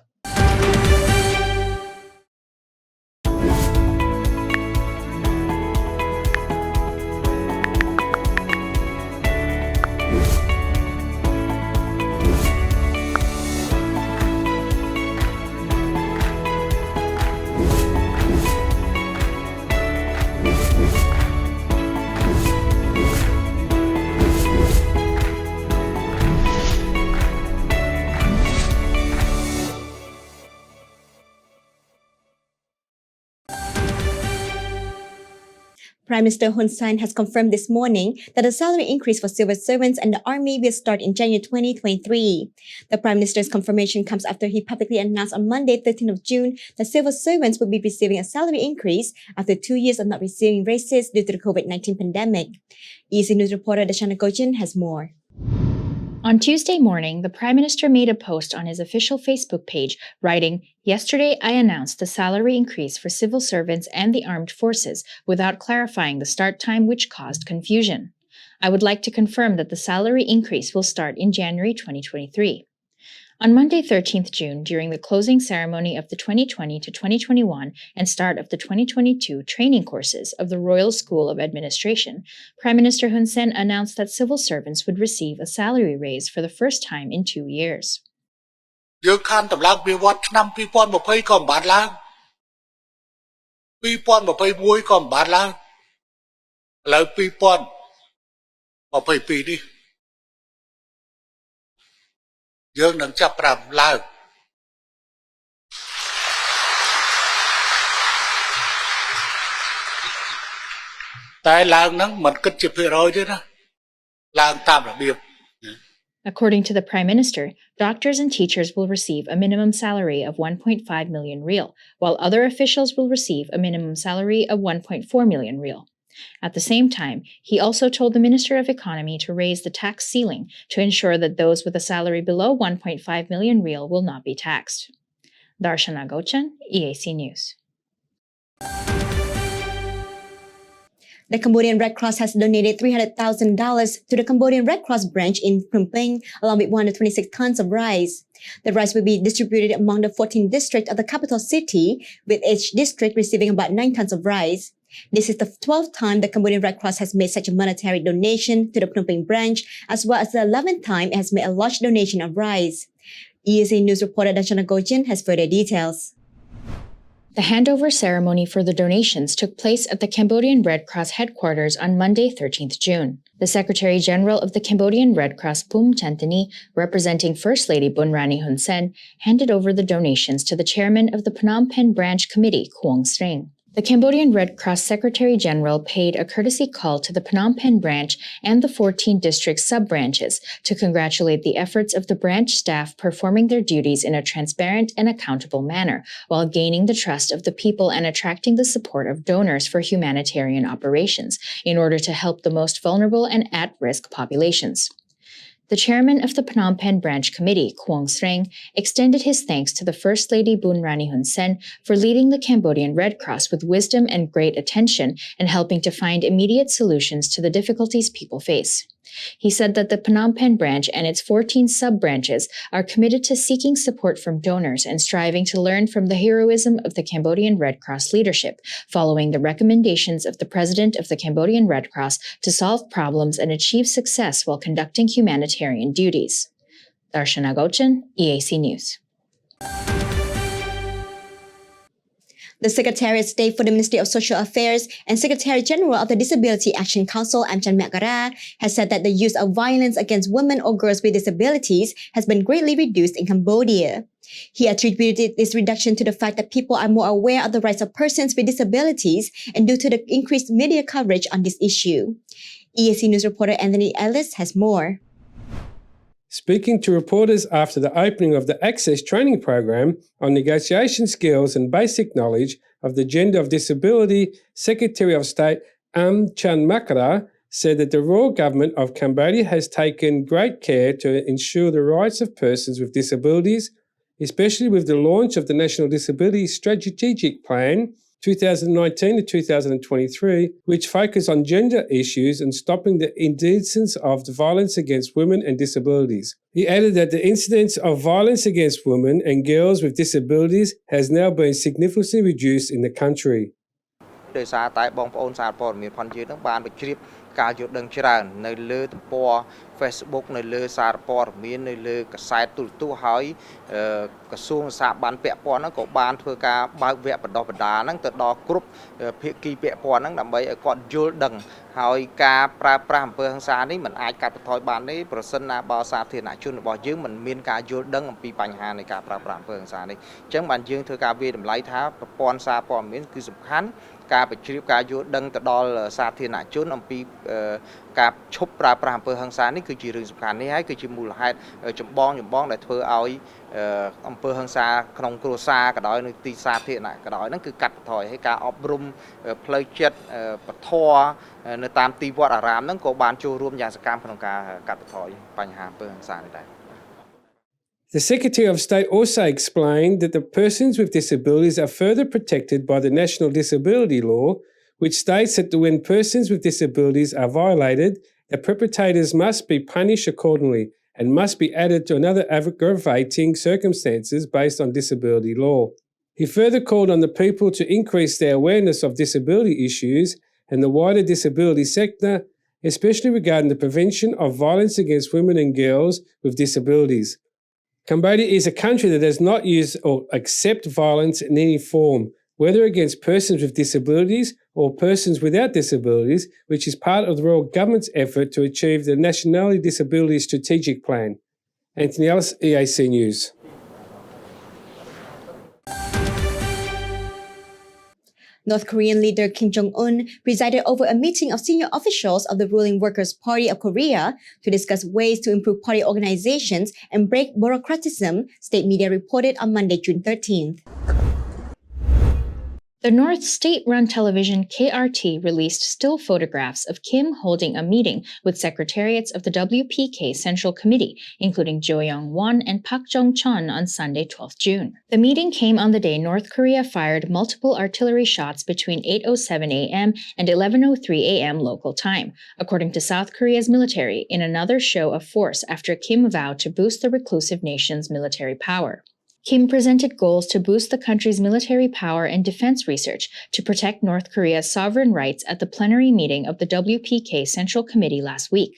Prime Minister Hun Sen has confirmed this morning that the salary increase for civil servants and the army will start in January 2023. The Prime Minister's confirmation comes after he publicly announced on Monday, 13th of June, that civil servants will be receiving a salary increase after 2 years of not receiving raises due to the COVID-19 pandemic. EAC News reporter Dashana Gojin has more. On Tuesday morning, the Prime Minister made a post on his official Facebook page, writing, "Yesterday I announced the salary increase for civil servants and the armed forces without clarifying the start time, which caused confusion. I would like to confirm that the salary increase will start in January 2023. On Monday, 13th June, during the closing ceremony of the 2020 to 2021 and start of the 2022 training courses of the Royal School of Administration, Prime Minister Hun Sen announced that civil servants would receive a salary raise for the first time in 2 years. យើងខានតម្លើងពីវត្តឆ្នាំ2020ក៏មិនបានឡើង2021ក៏មិនបានឡើងឥឡូវ2022នេះយើងនឹងចាប់ផ្ដើមឡើងតែឡើងហ្នឹងមិនគិតជាភាគរយទេណាឡើងតាមរបៀប According to the Prime Minister, doctors and teachers will receive a minimum salary of 1.5 million rial, while other officials will receive a minimum salary of 1.4 million rial. At the same time, he also told the Minister of Economy to raise the tax ceiling to ensure that those with a salary below 1.5 million rial will not be taxed. Darshana Gochan, EAC News. The Cambodian Red Cross has donated $300,000 to the Cambodian Red Cross branch in Phnom Penh, along with 126 tons of rice. The rice will be distributed among the 14 districts of the capital city, with each district receiving about 9 tons of rice. This is the 12th time the Cambodian Red Cross has made such a monetary donation to the Phnom Penh branch, as well as the 11th time it has made a large donation of rice. EAC News reporter Dashana Gojin has further details. The handover ceremony for the donations took place at the Cambodian Red Cross headquarters on Monday, 13th June. The Secretary General of the Cambodian Red Cross, Pum Chantani, representing First Lady Bun Rani Hun Sen, handed over the donations to the chairman of the Phnom Penh Branch Committee, Kuang Sring. The Cambodian Red Cross Secretary General paid a courtesy call to the Phnom Penh branch and the 14 district sub-branches to congratulate the efforts of the branch staff performing their duties in a transparent and accountable manner, while gaining the trust of the people and attracting the support of donors for humanitarian operations in order to help the most vulnerable and at-risk populations. The chairman of the Phnom Penh Branch Committee, Kuang Sring, extended his thanks to the First Lady Bun Rani Hun Sen for leading the Cambodian Red Cross with wisdom and great attention and helping to find immediate solutions to the difficulties people face. He said that the Phnom Penh branch and its 14 sub-branches are committed to seeking support from donors and striving to learn from the heroism of the Cambodian Red Cross leadership, following the recommendations of the President of the Cambodian Red Cross to solve problems and achieve success while conducting humanitarian duties. Darshana Gochan, EAC News. The Secretary of State for the Ministry of Social Affairs and Secretary General of the Disability Action Council, Amchan Makara, has said that the use of violence against women or girls with disabilities has been greatly reduced in Cambodia. He attributed this reduction to the fact that people are more aware of the rights of persons with disabilities and due to the increased media coverage on this issue. EAC News reporter Anthony Ellis has more. Speaking to reporters after the opening of the Access training program on negotiation skills and basic knowledge of the gender of disability, Secretary of State Amchan Makara said that the Royal Government of Cambodia has taken great care to ensure the rights of persons with disabilities, especially with the launch of the National Disability Strategic Plan 2019 to 2023, which focus on gender issues and stopping the incidence of violence against women and disabilities. He added that the incidence of violence against women and girls with disabilities has now been significantly reduced in the country. ដោយសារតែបងប្អូនសារព័ត៌មានផងយើងនឹងបានបញ្ជ្រាបការយល់ដឹងច្រើននៅលើទំព័រ Facebook នៅលើសារព័ត៌មាននៅលើកាសែតទូរទស្សន៍ហើយក្រសួងសាបានពាក់ព័ន្ធហ្នឹងក៏បានធ្វើការបើកវគ្គបណ្ដុះបណ្ដាលហ្នឹងទៅដល់គ្រប់ភាគីពាក់ព័ន្ធហ្នឹងដើម្បីឲ្យគាត់យល់ដឹងហើយការប្រើប្រាស់អំពើហិង្សានេះមិនអាចកាត់បន្ថយបានទេប្រសិនណាបើសាធារណជនរបស់យើងមិនមានការយល់ដឹងអំពីបញ្ហានៃការប្រើប្រាស់អំពើហិង្សានេះអញ្ចឹងបានយើងធ្វើការវិយតម្លៃថាប្រព័ន្ធសារព័ត៌មានគឺសំខាន់ការបញ្ជ្រាបការយល់ដឹងទៅដល់សាធារណជនអំពីការឈប់ប្រើប្រាស់អំពើហិង្សានេះគឺជារឿងសំខាន់នេះហើយគឺជាមូលហេតុចម្បងដែលធ្វើឲ្យអំពើហិង្សាក្នុងគ្រួសារក៏ដោយនៅទីសាធារណៈក៏ដោយហ្នឹងគឺកាត់បន្ថយហើយការអប់រំផ្លូវចិត្តពធនៅតាមទីវត្តអារាមហ្នឹងក៏បានចូលរួមយ៉ាងសកម្មក្នុងការកាត់បន្ថយបញ្ហាអំពើហិង្សានេះដែរ The Secretary of State also explained that the persons with disabilities are further protected by the National Disability Law, which states that when persons with disabilities are violated, the perpetrators must be punished accordingly and must be added to another aggravating circumstances based on disability law. He further called on the people to increase their awareness of disability issues and the wider disability sector, especially regarding the prevention of violence against women and girls with disabilities. Cambodia is a country that does not use or accept violence in any form, whether against persons with disabilities or persons without disabilities, which is part of the Royal Government's effort to achieve the National Disability Strategic Plan. Anthony Ellis, EAC News. North Korean leader Kim Jong-un presided over a meeting of senior officials of the ruling Workers' Party of Korea to discuss ways to improve party organizations and break bureaucratism, state media reported on Monday, June 13th. The North state-run television KRT released still photographs of Kim holding a meeting with secretariats of the WPK Central Committee, including Jo Young-won and Park Jong-chun on Sunday, 12th June. The meeting came on the day North Korea fired multiple artillery shots between 8:07 a.m. and 11:03 a.m. local time, according to South Korea's military, in another show of force after Kim vowed to boost the reclusive nation's military power. Kim presented goals to boost the country's military power and defense research to protect North Korea's sovereign rights at the plenary meeting of the WPK Central Committee last week.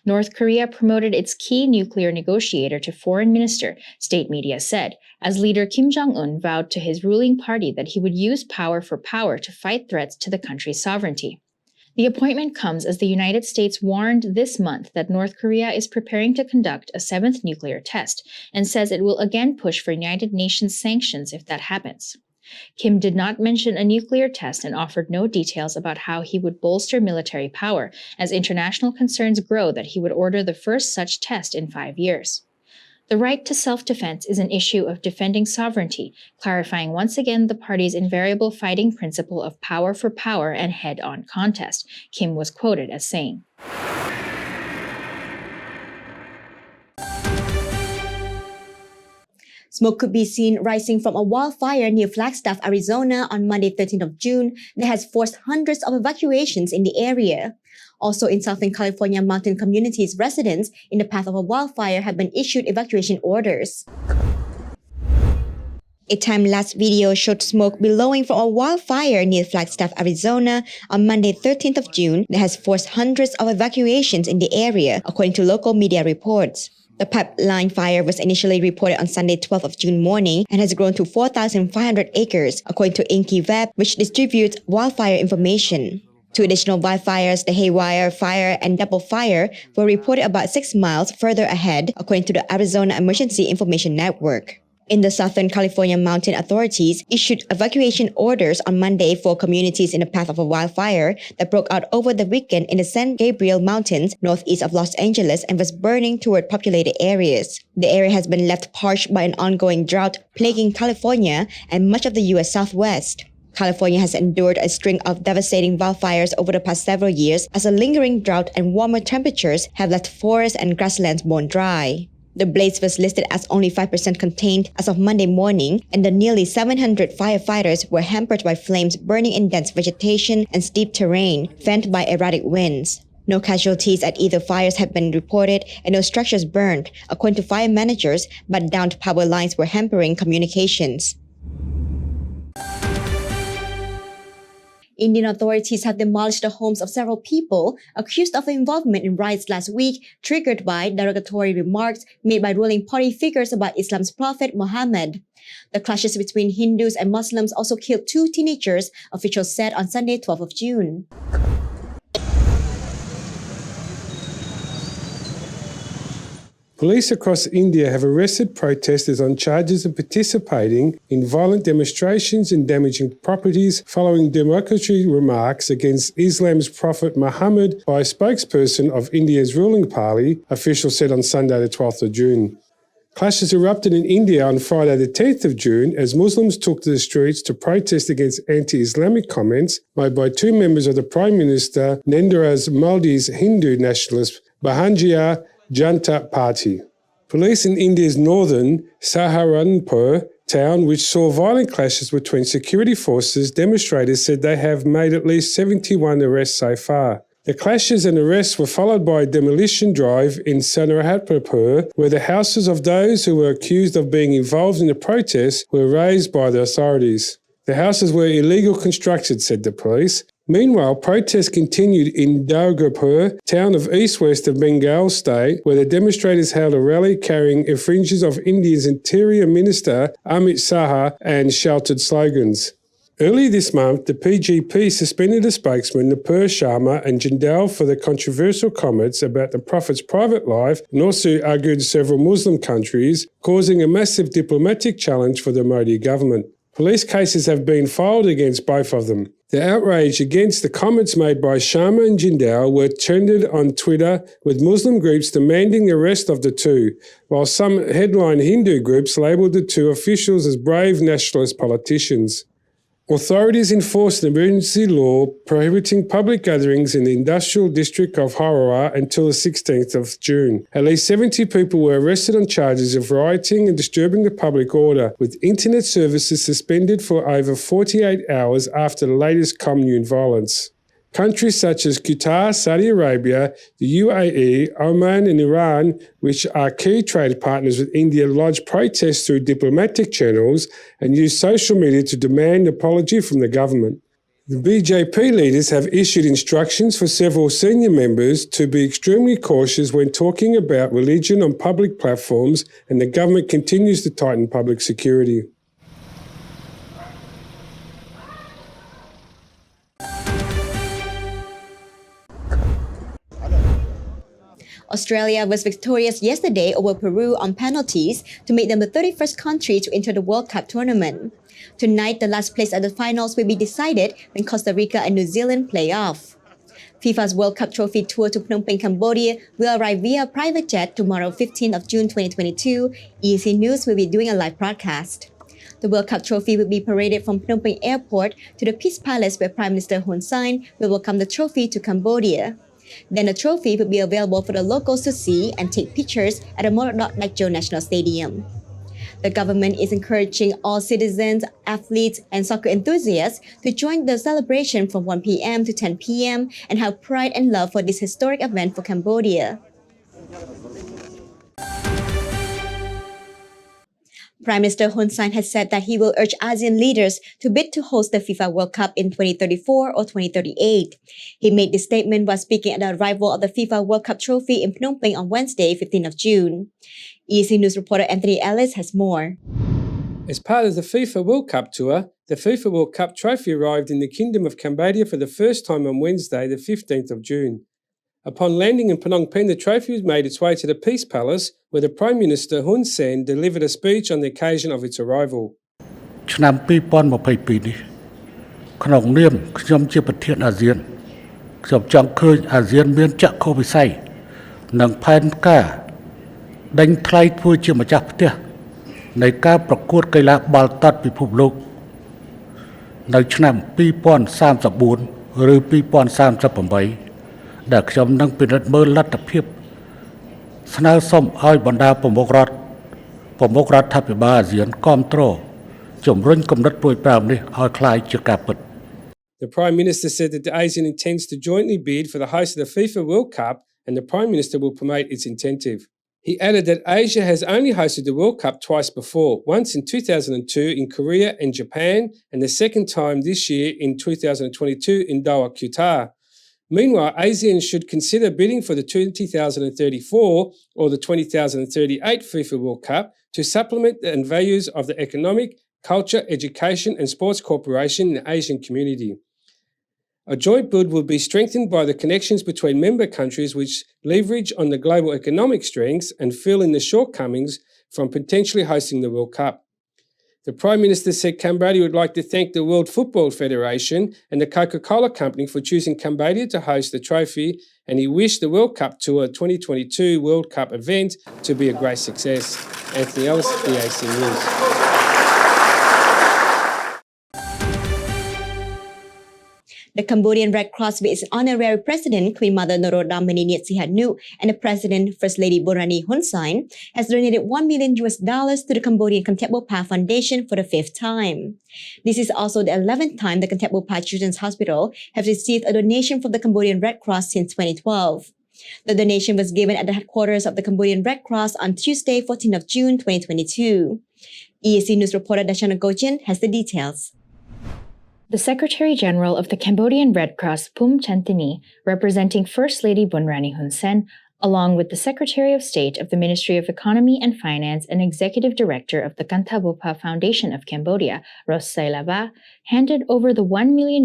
North Korea promoted its key nuclear negotiator to foreign minister, state media said, as leader Kim Jong-un vowed to his ruling party that he would use power for power to fight threats to the country's sovereignty. The appointment comes as the United States warned this month that North Korea is preparing to conduct a seventh nuclear test and says it will again push for United Nations sanctions if that happens. Kim did not mention a nuclear test and offered no details about how he would bolster military power as international concerns grow that he would order the first such test in 5 years. The right to self-defense is an issue of defending sovereignty, clarifying once again the party's invariable fighting principle of power for power and head-on contest, Kim was quoted as saying. Smoke could be seen rising from a wildfire near Flagstaff, Arizona on Monday, 13th of June that has forced hundreds of evacuations in the area. Also in Southern California mountain communities, residents in the path of a wildfire have been issued evacuation orders. A time-lapse video showed smoke billowing from a wildfire near Flagstaff, Arizona on Monday, 13th of June that has forced hundreds of evacuations in the area, according to local media reports. The pipeline fire was initially reported on Sunday 12th of June morning and has grown to 4,500 acres, according to Inky Web, which distributes wildfire information. Two additional wildfires, the Haywire Fire and Double Fire, were reported about 6 miles further ahead, according to the Arizona Emergency Information Network. In the Southern California mountain authorities issued evacuation orders on Monday for communities in the path of a wildfire that broke out over the weekend in the San Gabriel Mountains northeast of Los Angeles and was burning toward populated areas. The area has been left parched by an ongoing drought plaguing California and much of the U.S. Southwest. California has endured a string of devastating wildfires over the past several years as a lingering drought and warmer temperatures have left forests and grasslands bone dry. The blaze was listed as only 5% contained as of Monday morning, and the nearly 700 firefighters were hampered by flames burning in dense vegetation and steep terrain, fanned by erratic winds. No casualties at either fires have been reported and no structures burned, according to fire managers, but downed power lines were hampering communications. Indian authorities have demolished the homes of several people accused of involvement in riots last week, triggered by derogatory remarks made by ruling party figures about Islam's prophet Muhammad. The clashes between Hindus and Muslims also killed 2 teenagers, officials said on Sunday, 12th of June. Police across India have arrested protesters on charges of participating in violent demonstrations and damaging properties following derogatory remarks against Islam's prophet Muhammad by a spokesperson of India's ruling party, officials said on Sunday the 12th of June. Clashes erupted in India on Friday the 10th of June as Muslims took to the streets to protest against anti-Islamic comments made by 2 members of the Prime Minister Narendra Modi's Hindu nationalist Bharatiya Janata Party. Police in India's northern Saharanpur town, which saw violent clashes between security forces, demonstrators said they have made at least 71 arrests so far. The clashes and arrests were followed by a demolition drive in Saharanpur, where the houses of those who were accused of being involved in the protests were razed by the authorities. The houses were illegal constructed, said the police. Meanwhile, protests continued in Durgapur, town of east-west of Bengal state, where the demonstrators held a rally carrying effigies of India's Interior Minister Amit Shah and shouted slogans. Early this month, the BJP suspended a spokesman, Nupur Sharma and Jindal, for the controversial comments about the Prophet's private life and also argued several Muslim countries, causing a massive diplomatic challenge for the Modi government. Police cases have been filed against both of them. The outrage against the comments made by Sharma and Jindal were trended on Twitter, with Muslim groups demanding the arrest of the two, while some headline Hindu groups labelled the 2 officials as brave nationalist politicians. Authorities enforced an emergency law prohibiting public gatherings in the industrial district of Howrah until the 16th of June. At least 70 people were arrested on charges of rioting and disturbing the public order, with internet services suspended for over 48 hours after the latest commune violence. Countries such as Qatar, Saudi Arabia, the UAE, Oman and Iran, which are key trade partners with India, lodged protests through diplomatic channels and used social media to demand an apology from the government. The BJP leaders have issued instructions for several senior members to be extremely cautious when talking about religion on public platforms, and the government continues to tighten public security. Australia was victorious yesterday over Peru on penalties to make them the 31st country to enter the World Cup tournament. Tonight, the last place at the finals will be decided when Costa Rica and New Zealand play off. FIFA's World Cup trophy tour to Phnom Penh, Cambodia will arrive via private jet tomorrow, 15th of June 2022. EAC News will be doing a live broadcast. The World Cup trophy will be paraded from Phnom Penh Airport to the Peace Palace, where Prime Minister Hun Sen will welcome the trophy to Cambodia. Then the trophy will be available for the locals to see and take pictures at the Morodok Nakjo National Stadium. The government is encouraging all citizens, athletes, and soccer enthusiasts to join the celebration from 1 p.m. to 10 p.m. and have pride and love for this historic event for Cambodia. Prime Minister Hun Sen has said that he will urge ASEAN leaders to bid to host the FIFA World Cup in 2034 or 2038. He made this statement while speaking at the arrival of the FIFA World Cup trophy in Phnom Penh on Wednesday, 15th of June. EAC News reporter Anthony Ellis has more. As part of the FIFA World Cup tour, the FIFA World Cup trophy arrived in the Kingdom of Cambodia for the first time on Wednesday, the 15th of June. Upon landing in Phnom Penh, the trophy made its way to the Peace Palace, where the Prime Minister Hun Sen delivered a speech on the occasion of its arrival. ឆ្នាំ2022នេះក្នុងនាមខ្ញុំជាប្រធានអាស៊ានខ្ញុំចង់ឃើញអាស៊ានមានចក្ខុវិស័យនិងផែនការដេញថ្លៃធ្វើជាម្ចាស់ផ្ទះនៃការប្រកួតកីឡាបាល់ទាត់ពិភពលោកនៅឆ្នាំ2034ឬ2038ដែលខ្ញុំនឹងពិនិត្យមើលលទ្ធភាពស្នើសុំឲ្យបណ្ដាប្រមុខរដ្ឋាភិបាលអាស៊ានគាំទ្រជំរុញគំនិតព្រួយប្រែនេះឲ្យคล้ายជាការពិត The Prime Minister said that the ASEAN intends to jointly bid for the host of the FIFA World Cup and the Prime Minister will promote its incentive. He added that Asia has only hosted the World Cup twice before, once in 2002 in Korea and Japan, and the second time this year in 2022 in Doha, Qatar. Meanwhile, ASEAN should consider bidding for the 2034 or the 2038 FIFA World Cup to supplement the values of the Economic, Culture, Education and Sports Corporation in the Asian community. A joint bid will be strengthened by the connections between member countries which leverage on the global economic strengths and fill in the shortcomings from potentially hosting the World Cup. The Prime Minister said Cambodia would like to thank the World Football Federation and the Coca-Cola Company for choosing Cambodia to host the trophy, and he wished the World Cup Tour 2022 World Cup event to be a great success. Anthony Ellis, EAC News. The Cambodian Red Cross, with its honorary president, Queen Mother Norodom Meniniet Sihanouk, and the president, First Lady Bun Hun Sen, has donated $1 million to the Cambodian Contemptable Foundation for the 5th time. This is also the 11th time the Contemptable Children's Hospital has received a donation from the Cambodian Red Cross since 2012. The donation was given at the headquarters of the Cambodian Red Cross on Tuesday, 14th of June, 2022. EAC News reporter Dashana Gojian has the details. The Secretary General of the Cambodian Red Cross, Phum Chantini, representing First Lady Bun Hun Sen, along with the Secretary of State of the Ministry of Economy and Finance and Executive Director of the Contemptable Foundation of Cambodia, Ros Sailava, handed over the $1 million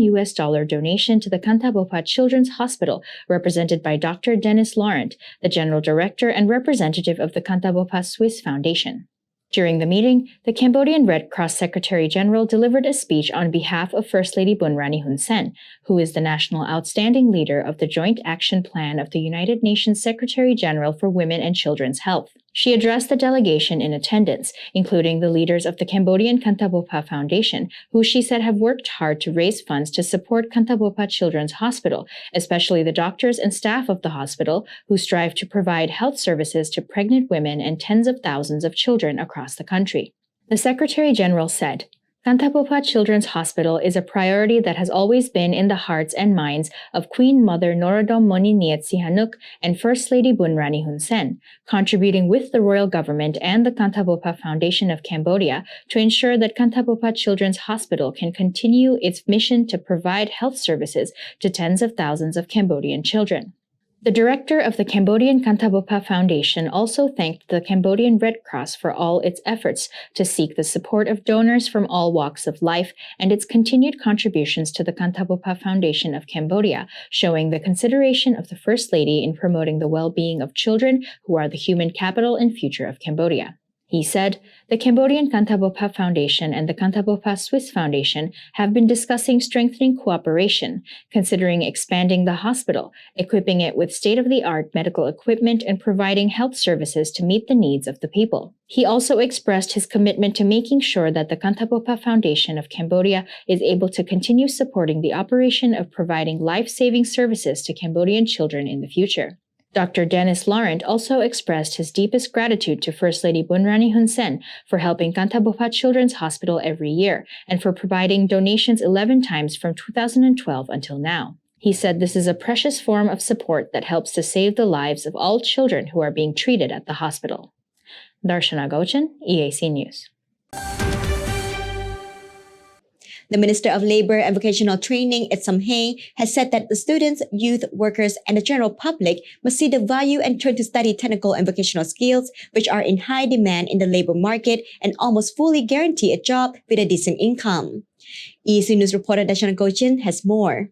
donation to the Contemptable Children's Hospital, represented by Dr. Dennis Laurent, the General Director and representative of the Contemptable Swiss Foundation. During the meeting, the Cambodian Red Cross Secretary General delivered a speech on behalf of First Lady Bun Hun Sen, who is the National Outstanding Leader of the Joint Action Plan of the United Nations Secretary General for Women and Children's Health. She addressed the delegation in attendance, including the leaders of the Cambodian Contemptable Foundation, who she said have worked hard to raise funds to support Contemptable Children's Hospital, especially the doctors and staff of the hospital, who strive to provide health services to pregnant women and tens of thousands of children across the country. The Secretary General said, Contemptable Children's Hospital is a priority that has always been in the hearts and minds of Queen Mother Norodom Meniniet Sihanouk and First Lady Bun Hun Sen, contributing with the royal government and the Contemptable Foundation of Cambodia to ensure that Contemptable Children's Hospital can continue its mission to provide health services to tens of thousands of Cambodian children. The director of the Cambodian Contemptable Foundation also thanked the Cambodian Red Cross for all its efforts to seek the support of donors from all walks of life and its continued contributions to the Contemptable Foundation of Cambodia, showing the consideration of the First Lady in promoting the well-being of children who are the human capital and future of Cambodia. He said, the Cambodian Contemptable Foundation and the Contemptable Swiss Foundation have been discussing strengthening cooperation, considering expanding the hospital, equipping it with state-of-the-art medical equipment, and providing health services to meet the needs of the people. He also expressed his commitment to making sure that the Contemptable Foundation of Cambodia is able to continue supporting the operation of providing life-saving services to Cambodian children in the future. Dr. Dennis Laurent also expressed his deepest gratitude to First Lady Bun Hun Sen for helping Contemptable Children's Hospital every year and for providing donations 11 times from 2012 until now. He said this is a precious form of support that helps to save the lives of all children who are being treated at the hospital. Darshana Gochan, EAC News. The Minister of Labour and Vocational Training, Ed Samhae, has said that the students, youth, workers, and the general public must see the value and turn to study technical and vocational skills, which are in high demand in the labour market and almost fully guarantee a job with a decent income. EAC News reporter Dashan Gochin has more.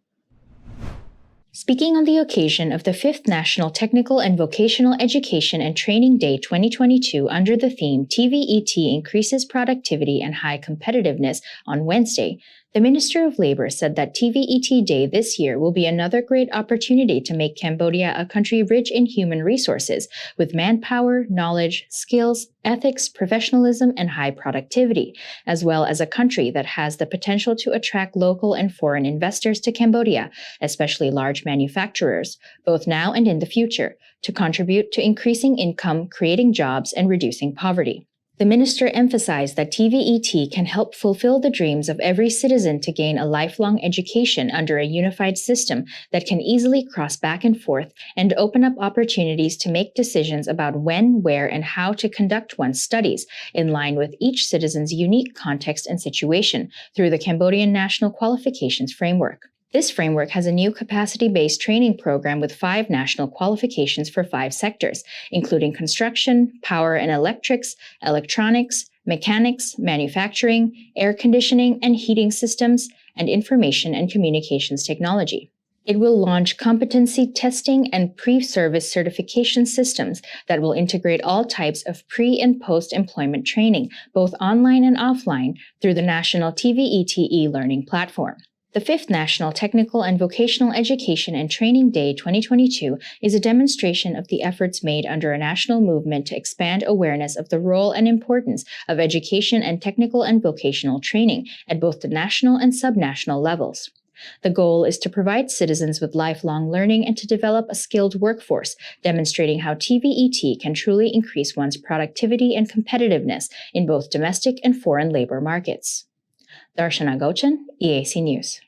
Speaking on the occasion of the 5th National Technical and Vocational Education and Training Day 2022 under the theme TVET Increases Productivity and High Competitiveness on Wednesday, the Minister of Labour said that TVET Day this year will be another great opportunity to make Cambodia a country rich in human resources, with manpower, knowledge, skills, ethics, professionalism, and high productivity, as well as a country that has the potential to attract local and foreign investors to Cambodia, especially large manufacturers, both now and in the future, to contribute to increasing income, creating jobs, and reducing poverty. The minister emphasized that TVET can help fulfill the dreams of every citizen to gain a lifelong education under a unified system that can easily cross back and forth and open up opportunities to make decisions about when, where, and how to conduct one's studies in line with each citizen's unique context and situation through the Cambodian National Qualifications Framework. This framework has a new capacity-based training program with 5 national qualifications for 5 sectors, including construction, power and electrics, electronics, mechanics, manufacturing, air conditioning and heating systems, and information and communications technology. It will launch competency testing and pre-service certification systems that will integrate all types of pre- and post-employment training, both online and offline, through the national TVET e-learning platform. The 5th National Technical and Vocational Education and Training Day 2022 is a demonstration of the efforts made under a national movement to expand awareness of the role and importance of education and technical and vocational training at both the national and subnational levels. The goal is to provide citizens with lifelong learning and to develop a skilled workforce, demonstrating how TVET can truly increase one's productivity and competitiveness in both domestic and foreign labor markets. Darshana Gochan, EAC News.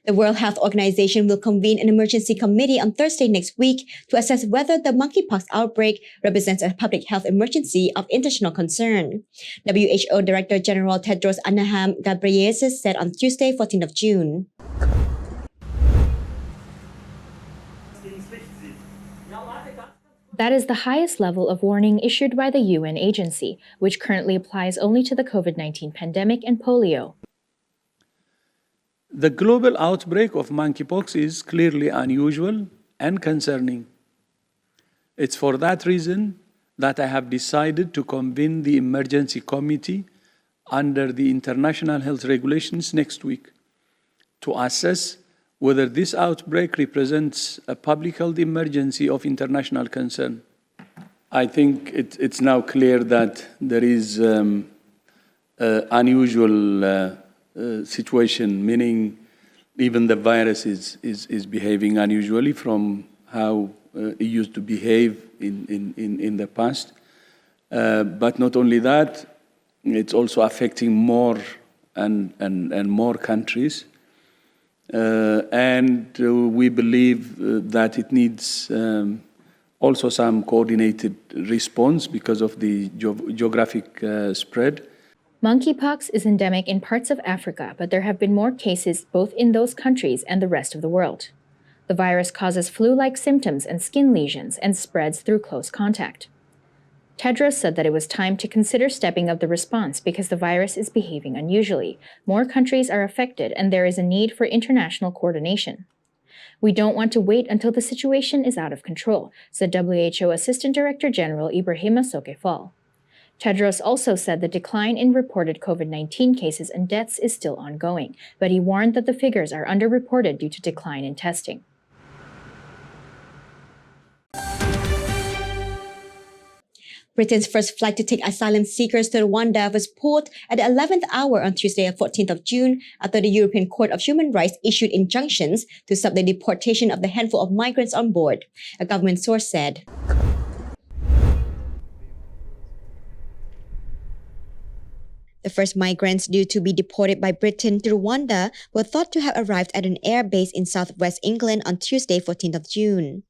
The World Health Organization will convene an emergency committee on Thursday next week to assess whether the monkeypox outbreak represents a public health emergency of international concern. WHO Director General Tedros Adhanom Ghebreyesus said on Tuesday, 14th of June. That is the highest level of warning issued by the UN agency, which currently applies only to the COVID-19 pandemic and polio. The global outbreak of monkeypox is clearly unusual and concerning. It's for that reason that I have decided to convene the emergency committee under the international health regulations next week to assess whether this outbreak represents a public health emergency of international concern. I think it's now clear that there is an unusual situation, meaning even the virus is behaving unusually from how it used to behave in the past. But not only that, it's also affecting more and more countries. And we believe that it needs also some coordinated response because of the geographic spread. Monkeypox is endemic in parts of Africa, but there have been more cases both in those countries and the rest of the world. The virus causes flu-like symptoms and skin lesions and spreads through close contact. Tedros said that it was time to consider stepping up the response because the virus is behaving unusually. More countries are affected and there is a need for international coordination. We don't want to wait until the situation is out of control, said WHO Assistant Director General Ibrahima Sokefal. Tedros also said the decline in reported COVID-19 cases and deaths is still ongoing, but he warned that the figures are underreported due to decline in testing. Britain's first flight to take asylum seekers to Rwanda was pulled at the 11th hour on Tuesday, 14th of June, after the European Court of Human Rights issued injunctions to stop the deportation of the handful of migrants on board, a government source said. The first migrants due to be deported by Britain to Rwanda were thought to have arrived at an air base in southwest England on Tuesday, 14th of June.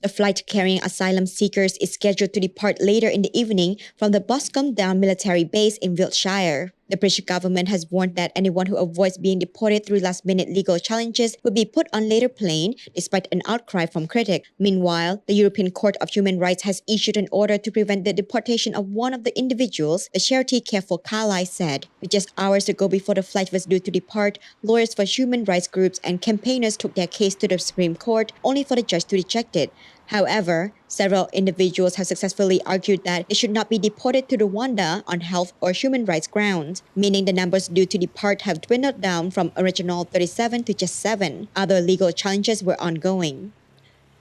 The flight carrying asylum seekers is scheduled to depart later in the evening from the Boscombe Down military base in Wiltshire. The British government has warned that anyone who avoids being deported through last-minute legal challenges will be put on later plane, despite an outcry from critics. Meanwhile, the European Court of Human Rights has issued an order to prevent the deportation of one of the individuals, the charity Care for Carlisle said. With just hours to go before the flight was due to depart, lawyers for human rights groups and campaigners took their case to the Supreme Court, only for the judge to reject it. However, several individuals have successfully argued that they should not be deported to Rwanda on health or human rights grounds, meaning the numbers due to depart have dwindled down from original 37 to just 7. Other legal challenges were ongoing.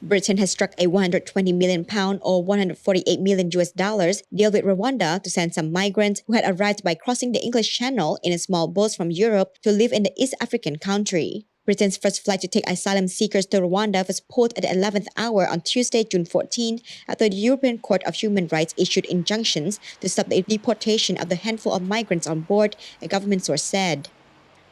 Britain has struck a £120 million or $148 million deal with Rwanda to send some migrants who had arrived by crossing the English Channel in a small boat from Europe to live in the East African country. Britain's first flight to take asylum seekers to Rwanda was pulled at the 11th hour on Tuesday, June 14, after the European Court of Human Rights issued injunctions to stop the deportation of the handful of migrants on board, a government source said.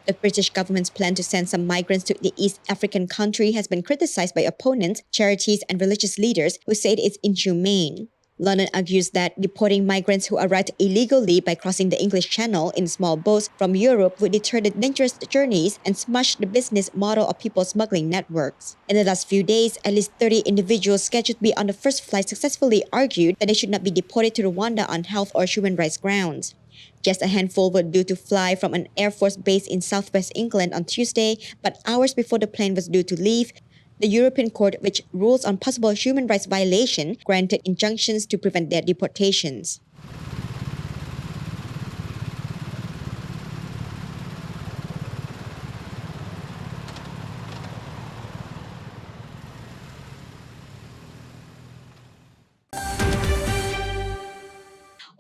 The British government's plan to send some migrants to the East African country has been criticized by opponents, charities, and religious leaders who say it is inhumane. London argues that deporting migrants who arrived illegally by crossing the English Channel in small boats from Europe would deter the dangerous journeys and smash the business model of people smuggling networks. In the last few days, at least 30 individuals scheduled to be on the first flight successfully argued that they should not be deported to Rwanda on health or human rights grounds. Just a handful were due to fly from an Air Force base in southwest England on Tuesday, but hours before the plane was due to leave, the European Court, which rules on possible human rights violation, granted injunctions to prevent their deportations.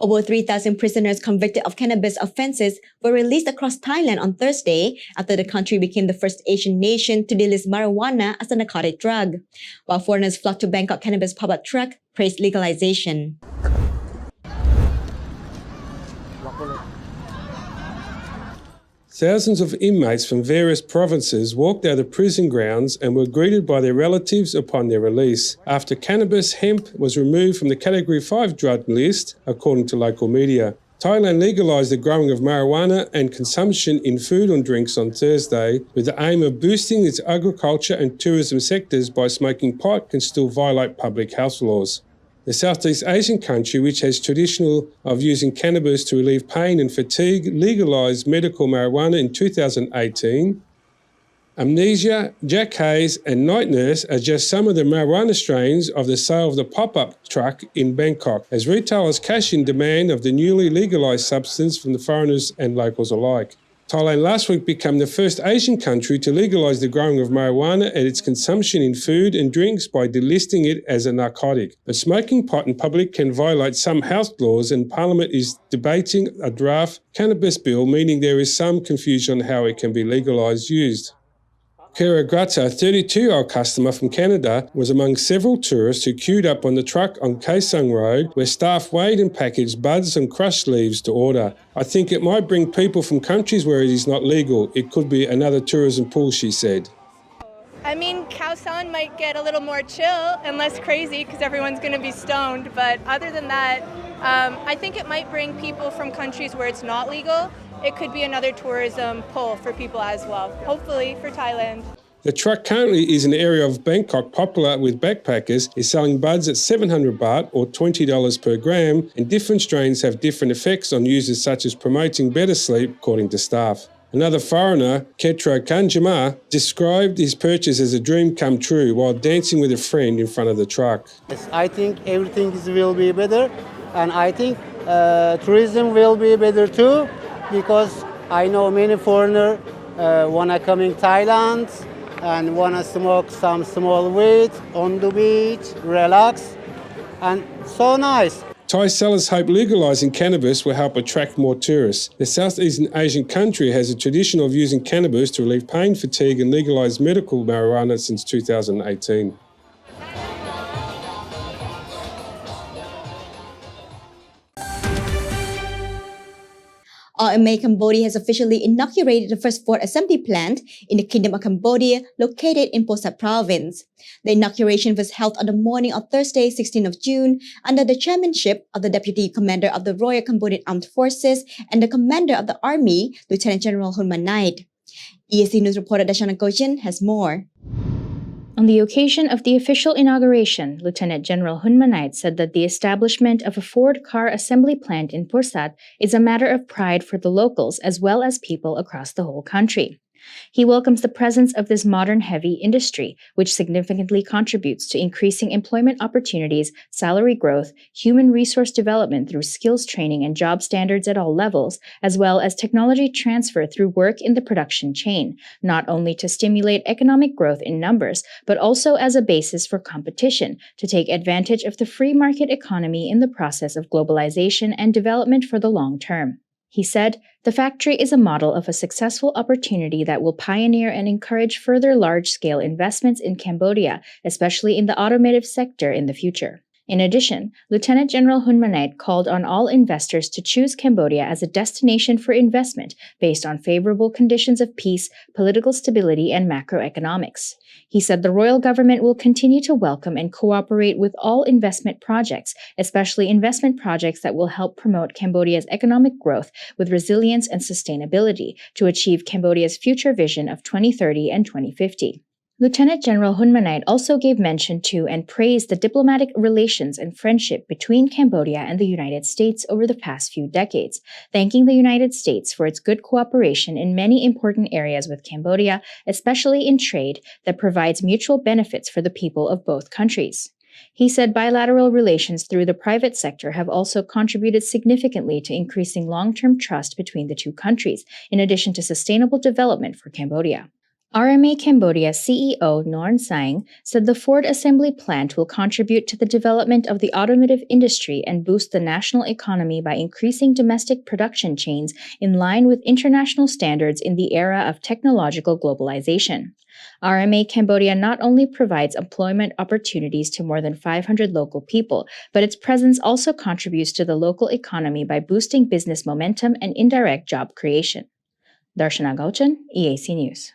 Over 3,000 prisoners convicted of cannabis offenses were released across Thailand on Thursday after the country became the first Asian nation to delist marijuana as a narcotic drug, while foreigners flocked to Bangkok Cannabis Pop-up Truck praised legalization. Thousands of inmates from various provinces walked out of prison grounds and were greeted by their relatives upon their release, after cannabis hemp was removed from the Category 5 drug list, according to local media. Thailand legalised the growing of marijuana and consumption in food and drinks on Thursday, with the aim of boosting its agriculture and tourism sectors by smoking pot can still violate public health laws. The Southeast Asian country, which has traditional of using cannabis to relieve pain and fatigue, legalised medical marijuana in 2018. Amnesia, Jack Haze and Night Nurse are just some of the marijuana strains of the sale of the pop-up truck in Bangkok, as retailers cash in demand of the newly legalised substance from the foreigners and locals alike. Thailand last week became the first Asian country to legalise the growing of marijuana and its consumption in food and drinks by delisting it as a narcotic. But smoking pot in public can violate some health laws, and Parliament is debating a draft cannabis bill, meaning there is some confusion on how it can be legalised used. Kira Grata, a 32-year-old customer from Canada, was among several tourists who queued up on the truck on Kaesong Road, where staff weighed and packaged buds and crushed leaves to order. I think it might bring people from countries where it is not legal. It could be another tourism pool, she said. I mean, Khao San might get a little more chill and less crazy because everyone's going to be stoned. But other than that, I think it might bring people from countries where it's not legal. It could be another tourism pull for people as well, hopefully for Thailand. The truck currently is an area of Bangkok popular with backpackers, is selling buds at 700 baht or $20 per gram, and different strains have different effects on users, such as promoting better sleep, according to staff. Another foreigner, Ketro Kanjama, described his purchase as a dream come true while dancing with a friend in front of the truck. Yes, I think everything will be better, and I think tourism will be better too, because I know many foreigners want to come in Thailand and want to smoke some small weed on the beach, relax, and so nice. Thai sellers hope legalising cannabis will help attract more tourists. The Southeast Asian country has a tradition of using cannabis to relieve pain, fatigue and legalised medical marijuana since 2018. RMA Cambodia has officially inaugurated the first Ford assembly plant in the Kingdom of Cambodia, located in Posat province. The inauguration was held on the morning of Thursday, 16th of June, under the chairmanship of the Deputy Commander of the Royal Cambodian Armed Forces and the Commander of the Army, Lieutenant General Hun Manait. EAC News reporter Dashana Gojin has more. On the occasion of the official inauguration, Lieutenant General Hun Manait said that the establishment of a Ford car assembly plant in Pursat is a matter of pride for the locals as well as people across the whole country. He welcomes the presence of this modern heavy industry, which significantly contributes to increasing employment opportunities, salary growth, human resource development through skills training and job standards at all levels, as well as technology transfer through work in the production chain, not only to stimulate economic growth in numbers, but also as a basis for competition to take advantage of the free market economy in the process of globalization and development for the long term. He said, "The factory is a model of a successful opportunity that will pioneer and encourage further large-scale investments in Cambodia, especially in the automotive sector in the future." In addition, Lieutenant General Hun Manait called on all investors to choose Cambodia as a destination for investment based on favorable conditions of peace, political stability, and macroeconomics. He said the royal government will continue to welcome and cooperate with all investment projects, especially investment projects that will help promote Cambodia's economic growth with resilience and sustainability to achieve Cambodia's future vision of 2030 and 2050. Lieutenant General Hun Manait also gave mention to and praised the diplomatic relations and friendship between Cambodia and the United States over the past few decades, thanking the United States for its good cooperation in many important areas with Cambodia, especially in trade that provides mutual benefits for the people of both countries. He said bilateral relations through the private sector have also contributed significantly to increasing long-term trust between the two countries, in addition to sustainable development for Cambodia. RMA Cambodia CEO Norn Sang said the Ford assembly plant will contribute to the development of the automotive industry and boost the national economy by increasing domestic production chains in line with international standards in the era of technological globalization. RMA Cambodia not only provides employment opportunities to more than 500 local people, but its presence also contributes to the local economy by boosting business momentum and indirect job creation. Darshana Gauchan, EAC News.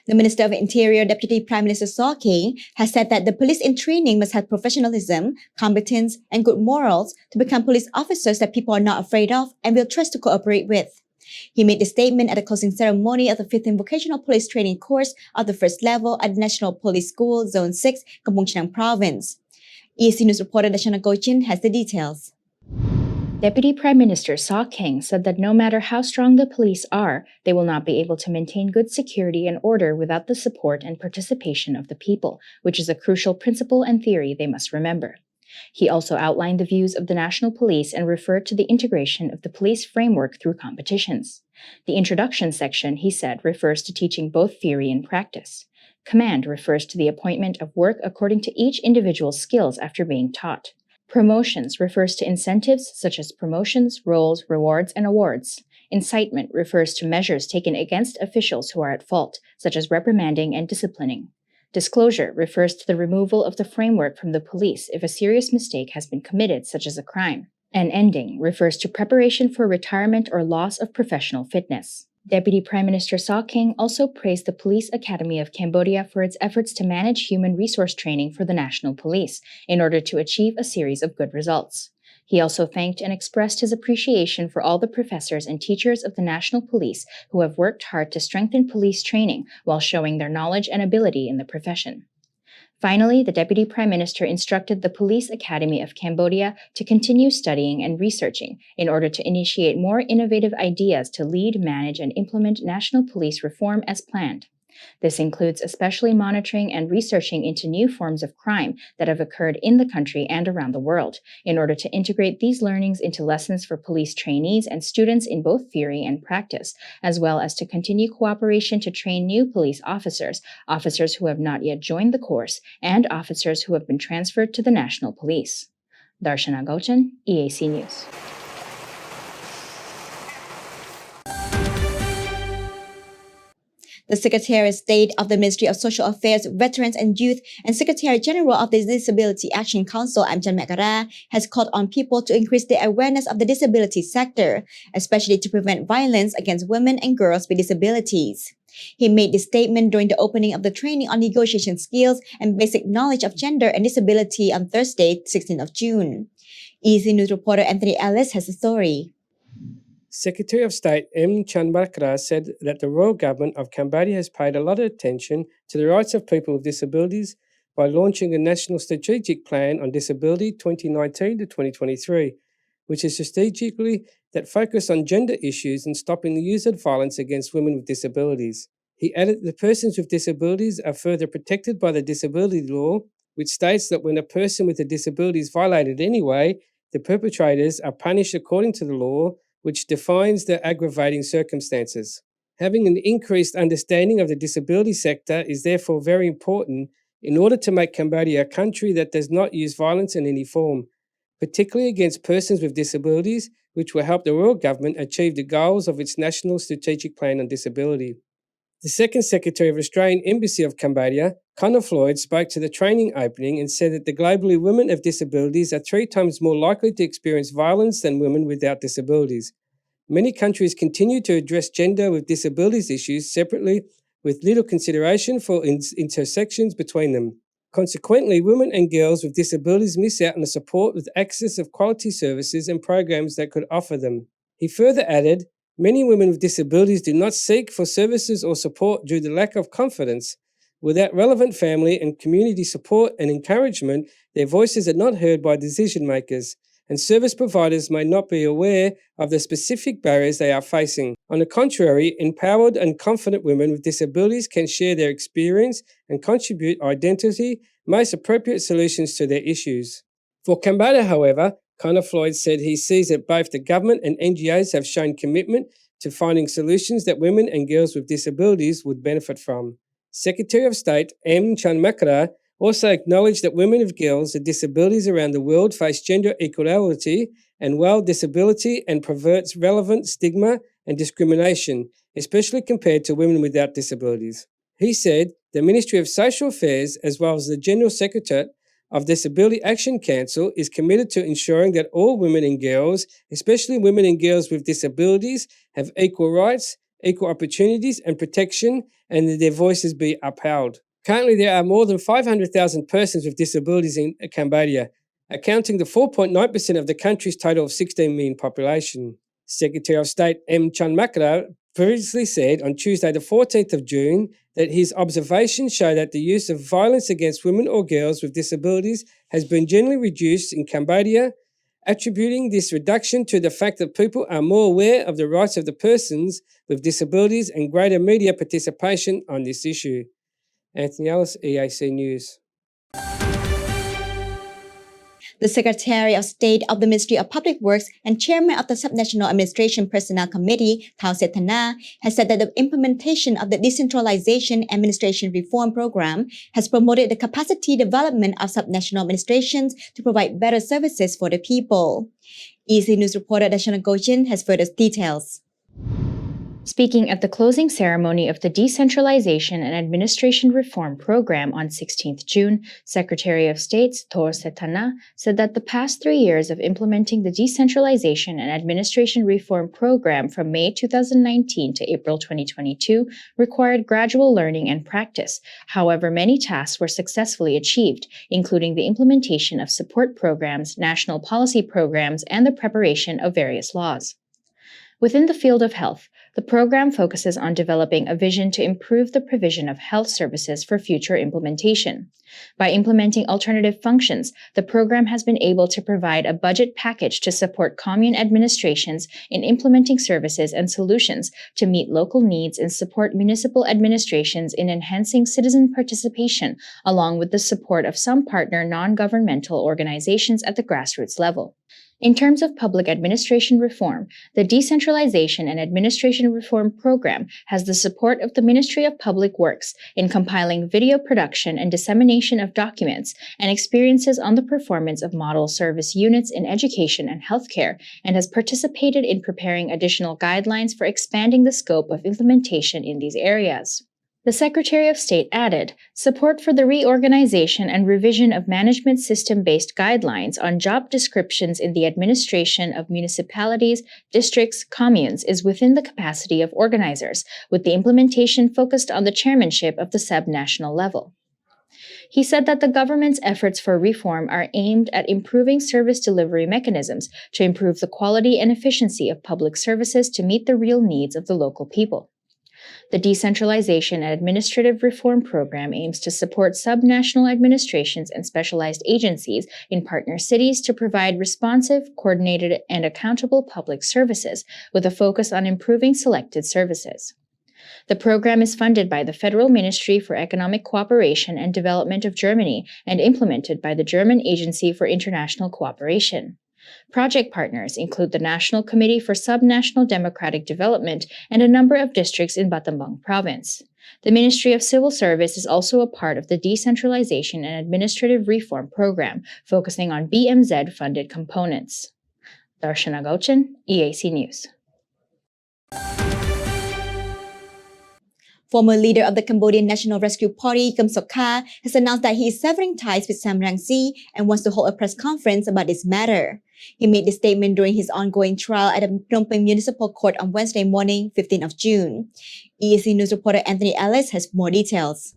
The Minister of Interior, Deputy Prime Minister Saw King, has said that the police in training must have professionalism, competence, and good morals to become police officers that people are not afraid of and will trust to cooperate with. He made the statement at the closing ceremony of the 15th Vocational Police Training Course of the first level at the National Police School, Zone 6, Kampong Chhnang Province. EAC News reporter Dashana Gojin has the details. Deputy Prime Minister Saw King said that no matter how strong the police are, they will not be able to maintain good security and order without the support and participation of the people, which is a crucial principle and theory they must remember. He also outlined the views of the National Police and referred to the integration of the police framework through competitions. The introduction section, he said, refers to teaching both theory and practice. Command refers to the appointment of work according to each individual's skills after being taught. Promotions refers to incentives such as promotions, roles, rewards, and awards. Incitement refers to measures taken against officials who are at fault, such as reprimanding and disciplining. Disclosure refers to the removal of the framework from the police if a serious mistake has been committed, such as a crime. And ending refers to preparation for retirement or loss of professional fitness. Deputy Prime Minister Saw King also praised the Police Academy of Cambodia for its efforts to manage human resource training for the National Police in order to achieve a series of good results. He also thanked and expressed his appreciation for all the professors and teachers of the National Police who have worked hard to strengthen police training while showing their knowledge and ability in the profession. Finally, the Deputy Prime Minister instructed the Police Academy of Cambodia to continue studying and researching in order to initiate more innovative ideas to lead, manage, and implement national police reform as planned. This includes especially monitoring and researching into new forms of crime that have occurred in the country and around the world, in order to integrate these learnings into lessons for police trainees and students in both theory and practice, as well as to continue cooperation to train new police officers, officers who have not yet joined the course, and officers who have been transferred to the National Police. Darshana Gauchan, EAC News. The Secretary of State of the Ministry of Social Affairs, Veterans and Youth and Secretary General of the Disability Action Council, Amjan Makara, has called on people to increase their awareness of the disability sector, especially to prevent violence against women and girls with disabilities. He made this statement during the opening of the training on negotiation skills and basic knowledge of gender and disability on Thursday, 16th of June. EAC News reporter Anthony Ellis has the story. Secretary of State M. Chanmakra said that the royal government of Cambodia has paid a lot of attention to the rights of people with disabilities by launching a National Strategic Plan on Disability 2019 to 2023, which is strategically that focus on gender issues and stopping the use of violence against women with disabilities. He added that persons with disabilities are further protected by the disability law, which states that when a person with a disability is violated anyway, the perpetrators are punished according to the law, which defines the aggravating circumstances. Having an increased understanding of the disability sector is therefore very important in order to make Cambodia a country that does not use violence in any form, particularly against persons with disabilities, which will help the royal government achieve the goals of its National Strategic Plan on Disability. The Second Secretary of Australian Embassy of Cambodia, Connor Floyd, spoke to the training opening and said that globally women with disabilities are 3 times more likely to experience violence than women without disabilities. Many countries continue to address gender with disabilities issues separately with little consideration for intersections between them. Consequently, women and girls with disabilities miss out on the support with access of quality services and programs that could offer them. He further added, many women with disabilities do not seek for services or support due to lack of confidence. Without relevant family and community support and encouragement, their voices are not heard by decision makers, and service providers may not be aware of the specific barriers they are facing. On the contrary, empowered and confident women with disabilities can share their experience and contribute identity, most appropriate solutions to their issues. For Cambodia, however, Connor Floyd said he sees that both the government and NGOs have shown commitment to finding solutions that women and girls with disabilities would benefit from. Secretary of State M. Chanmakra also acknowledged that women and girls with disabilities around the world face gender equality and while disability and perverts relevant stigma and discrimination, especially compared to women without disabilities. He said the Ministry of Social Affairs, as well as the General Secretariat of Disability Action Council, is committed to ensuring that all women and girls, especially women and girls with disabilities, have equal rights, equal opportunities and protection, and that their voices be upheld. Currently, there are more than 500,000 persons with disabilities in Cambodia, accounting to 4.9% of the country's total of 16 million population. Secretary of State M. Chanmakra previously said on Tuesday the 14th of June that his observations show that the use of violence against women or girls with disabilities has been generally reduced in Cambodia, attributing this reduction to the fact that people are more aware of the rights of the persons with disabilities and greater media participation on this issue. Anthony Ellis, EAC News. The Secretary of State of the Ministry of Public Works and Chairman of the Subnational Administration Personnel Committee, Thao Setana, has said that the implementation of the Decentralization Administration Reform Program has promoted the capacity development of subnational administrations to provide better services for the people. EAC News reporter Dashana Gojin has further details. Speaking at the closing ceremony of the Decentralization and Administration Reform Program on 16th June, Secretary of State Thor Setana said that the past 3 years of implementing the Decentralization and Administration Reform Program from May 2019 to April 2022 required gradual learning and practice. However, many tasks were successfully achieved, including the implementation of support programs, national policy programs, and the preparation of various laws. Within the field of health, the program focuses on developing a vision to improve the provision of health services for future implementation. By implementing alternative functions, the program has been able to provide a budget package to support commune administrations in implementing services and solutions to meet local needs and support municipal administrations in enhancing citizen participation, along with the support of some partner non-governmental organizations at the grassroots level. In terms of public administration reform, the Decentralization and Administration Reform Program has the support of the Ministry of Public Works in compiling video production and dissemination of documents and experiences on the performance of model service units in education and healthcare, and has participated in preparing additional guidelines for expanding the scope of implementation in these areas. The Secretary of State added, support for the reorganization and revision of management system-based guidelines on job descriptions in the administration of municipalities, districts, communes is within the capacity of organizers, with the implementation focused on the chairmanship of the sub-national level. He said that the government's efforts for reform are aimed at improving service delivery mechanisms to improve the quality and efficiency of public services to meet the real needs of the local people. The Decentralization and Administrative Reform Program aims to support subnational administrations and specialized agencies in partner cities to provide responsive, coordinated, and accountable public services with a focus on improving selected services. The program is funded by the Federal Ministry for Economic Cooperation and Development of Germany and implemented by the German Agency for International Cooperation. Project partners include the National Committee for Subnational Democratic Development and a number of districts in Battambang Province. The Ministry of Civil Service is also a part of the Decentralization and Administrative Reform Program, focusing on BMZ-funded components. Darshana Gauchan, EAC News. Former leader of the Cambodian National Rescue Party, Kem Sokha, has announced that he is severing ties with Sam Rainsy and wants to hold a press conference about this matter. He made this statement during his ongoing trial at the Phnom Penh Municipal Court on Wednesday morning, 15th of June. EAC News reporter Anthony Ellis has more details.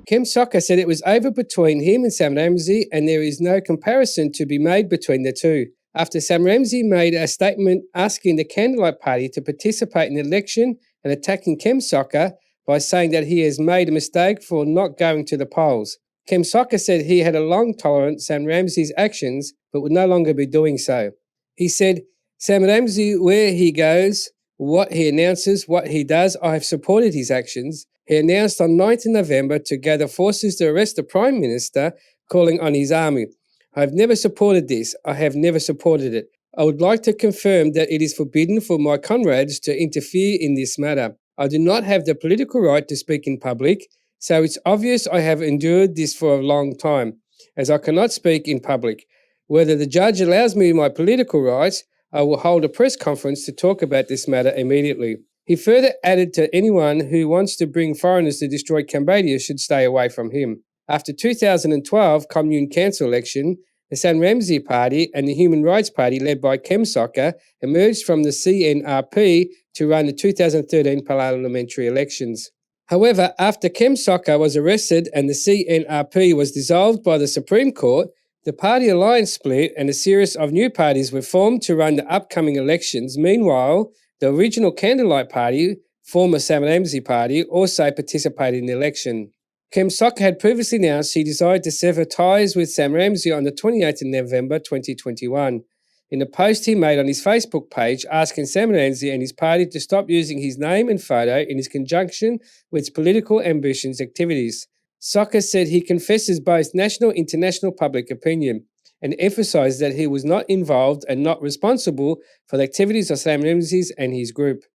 Kem Sokha said it was over between him and Sam Rainsy and there is no comparison to be made between the two. After Sam Rainsy made a statement asking the Candlelight Party to participate in the election and attacking Kem Sokha by saying that he has made a mistake for not going to the polls. Kem Sokha said he had a long tolerance Sam Rainsy's actions but would no longer be doing so. He said, Sam Rainsy, where he goes, what he announces, what he does, I have supported his actions. He announced on 9th November to gather forces to arrest the Prime Minister, calling on his army. I have never supported this. I have never supported it. I would like to confirm that it is forbidden for my comrades to interfere in this matter. I do not have the political right to speak in public, so it's obvious I have endured this for a long time, as I cannot speak in public. Whether the judge allows me my political rights, I will hold a press conference to talk about this matter immediately. He further added to anyone who wants to bring foreigners to destroy Cambodia should stay away from him. After 2012 Commune Council election, the Sam Rainsy Party and the Human Rights Party led by Kem Sokha emerged from the CNRP to run the 2013 parliamentary elections. However, after Kem Sokha was arrested and the CNRP was dissolved by the Supreme Court, the party alliance split and a series of new parties were formed to run the upcoming elections. Meanwhile, the original Candlelight Party, former Sam Rainsy Party, also participated in the election. Kem Sokha had previously announced he decided to sever ties with Sam Rainsy on the 28th of November 2021. In a post he made on his Facebook page asking Sam Rainsy and his party to stop using his name and photo in his conjunction with his political ambitions activities. Sokha said he confesses both national and international public opinion and emphasised that he was not involved and not responsible for the activities of Sam Rainsy and his group.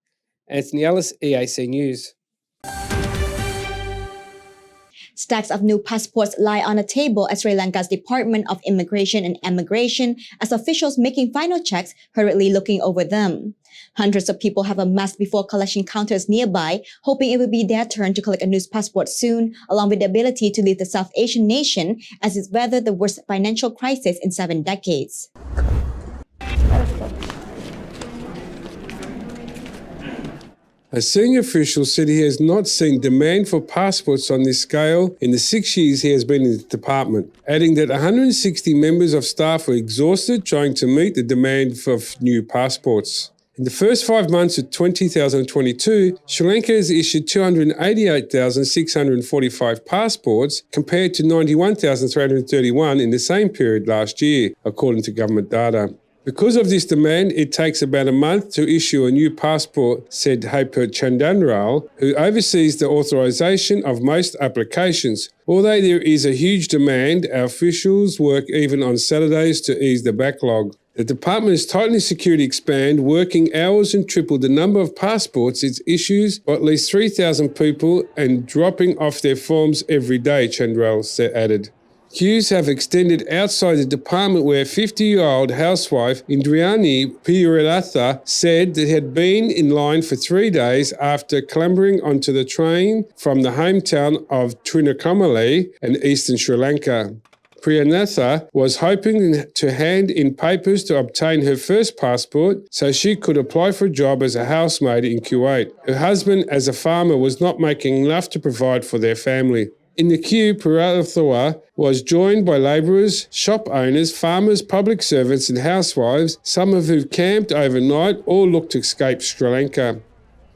Anthony Ellis, EAC News. Stacks of new passports lie on a table at Sri Lanka's Department of Immigration and Emigration as officials making final checks hurriedly looking over them. Hundreds of people have amassed before collection counters nearby, hoping it will be their turn to collect a new passport soon, along with the ability to leave the South Asian nation as it weathered the worst financial crisis in 7 decades. A senior official said he has not seen demand for passports on this scale in the 6 years he has been in the department, adding that 160 members of staff were exhausted trying to meet the demand for new passports. In the first 5 months of 2022, Sri Lanka has issued 288,645 passports compared to 91,331 in the same period last year, according to government data. Because of this demand, it takes about a month to issue a new passport, said Haipert Chandanral, who oversees the authorisation of most applications. Although there is a huge demand, our officials work even on Saturdays to ease the backlog. The department is tightening security expand, working hours and tripled the number of passports it issues by at least 3,000 people and dropping off their forms every day, Chandral added. Queues have extended outside the department where 50-year-old housewife Indriani Piyaratha said that had been in line for 3 days after clambering onto the train from the hometown of Trincomalee in eastern Sri Lanka. Priyanatha was hoping to hand in papers to obtain her first passport so she could apply for a job as a housemaid in Kuwait. Her husband, as a farmer, was not making enough to provide for their family. In the queue, Priyanatha was joined by labourers, shop owners, farmers, public servants and housewives, some of who camped overnight or looked to escape Sri Lanka.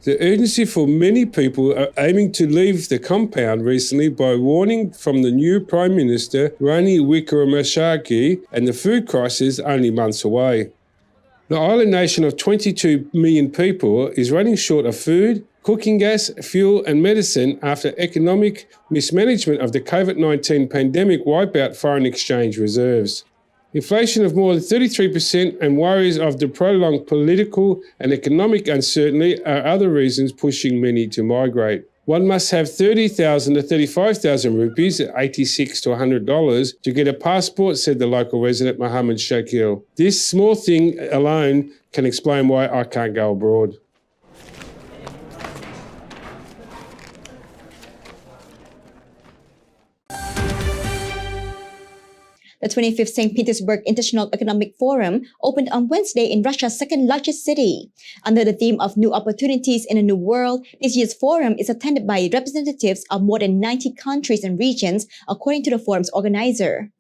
The urgency for many people are aiming to leave the compound recently by warning from the new Prime Minister Ranil Wickremesinghe, and the food crisis only months away. The island nation of 22 million people is running short of food, cooking gas, fuel and medicine after economic mismanagement of the COVID-19 pandemic wipe out foreign exchange reserves. Inflation of more than 33% and worries of the prolonged political and economic uncertainty are other reasons pushing many to migrate. One must have 30,000 to 35,000 rupees, $86 to $100, to get a passport, said the local resident Muhammad Shakil. This small thing alone can explain why I can't go abroad. The 25th St. Petersburg International Economic Forum opened on Wednesday in Russia's second largest city. Under the theme of New Opportunities in a New World, this year's forum is attended by representatives of more than 90 countries and regions, according to the forum's organizer.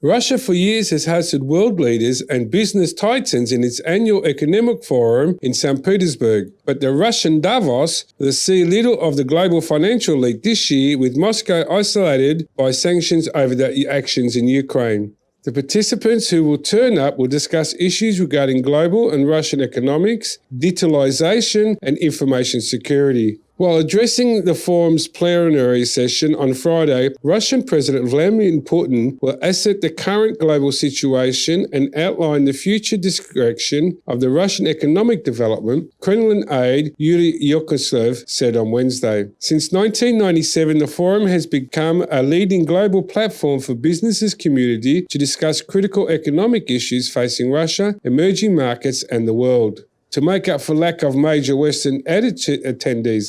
Russia for years has hosted world leaders and business titans in its annual economic forum in St. Petersburg. But the Russian Davos will see little of the global financial elite this year, with Moscow isolated by sanctions over the actions in Ukraine. The participants who will turn up will discuss issues regarding global and Russian economics, digitalization and information security. While addressing the forum's plenary session on Friday, Russian President Vladimir Putin will assess the current global situation and outline the future direction of the Russian economic development, Kremlin aide Yuri Yakoslav said on Wednesday. Since 1997, the forum has become a leading global platform for businesses community to discuss critical economic issues facing Russia, emerging markets and the world. To make up for lack of major Western attendees,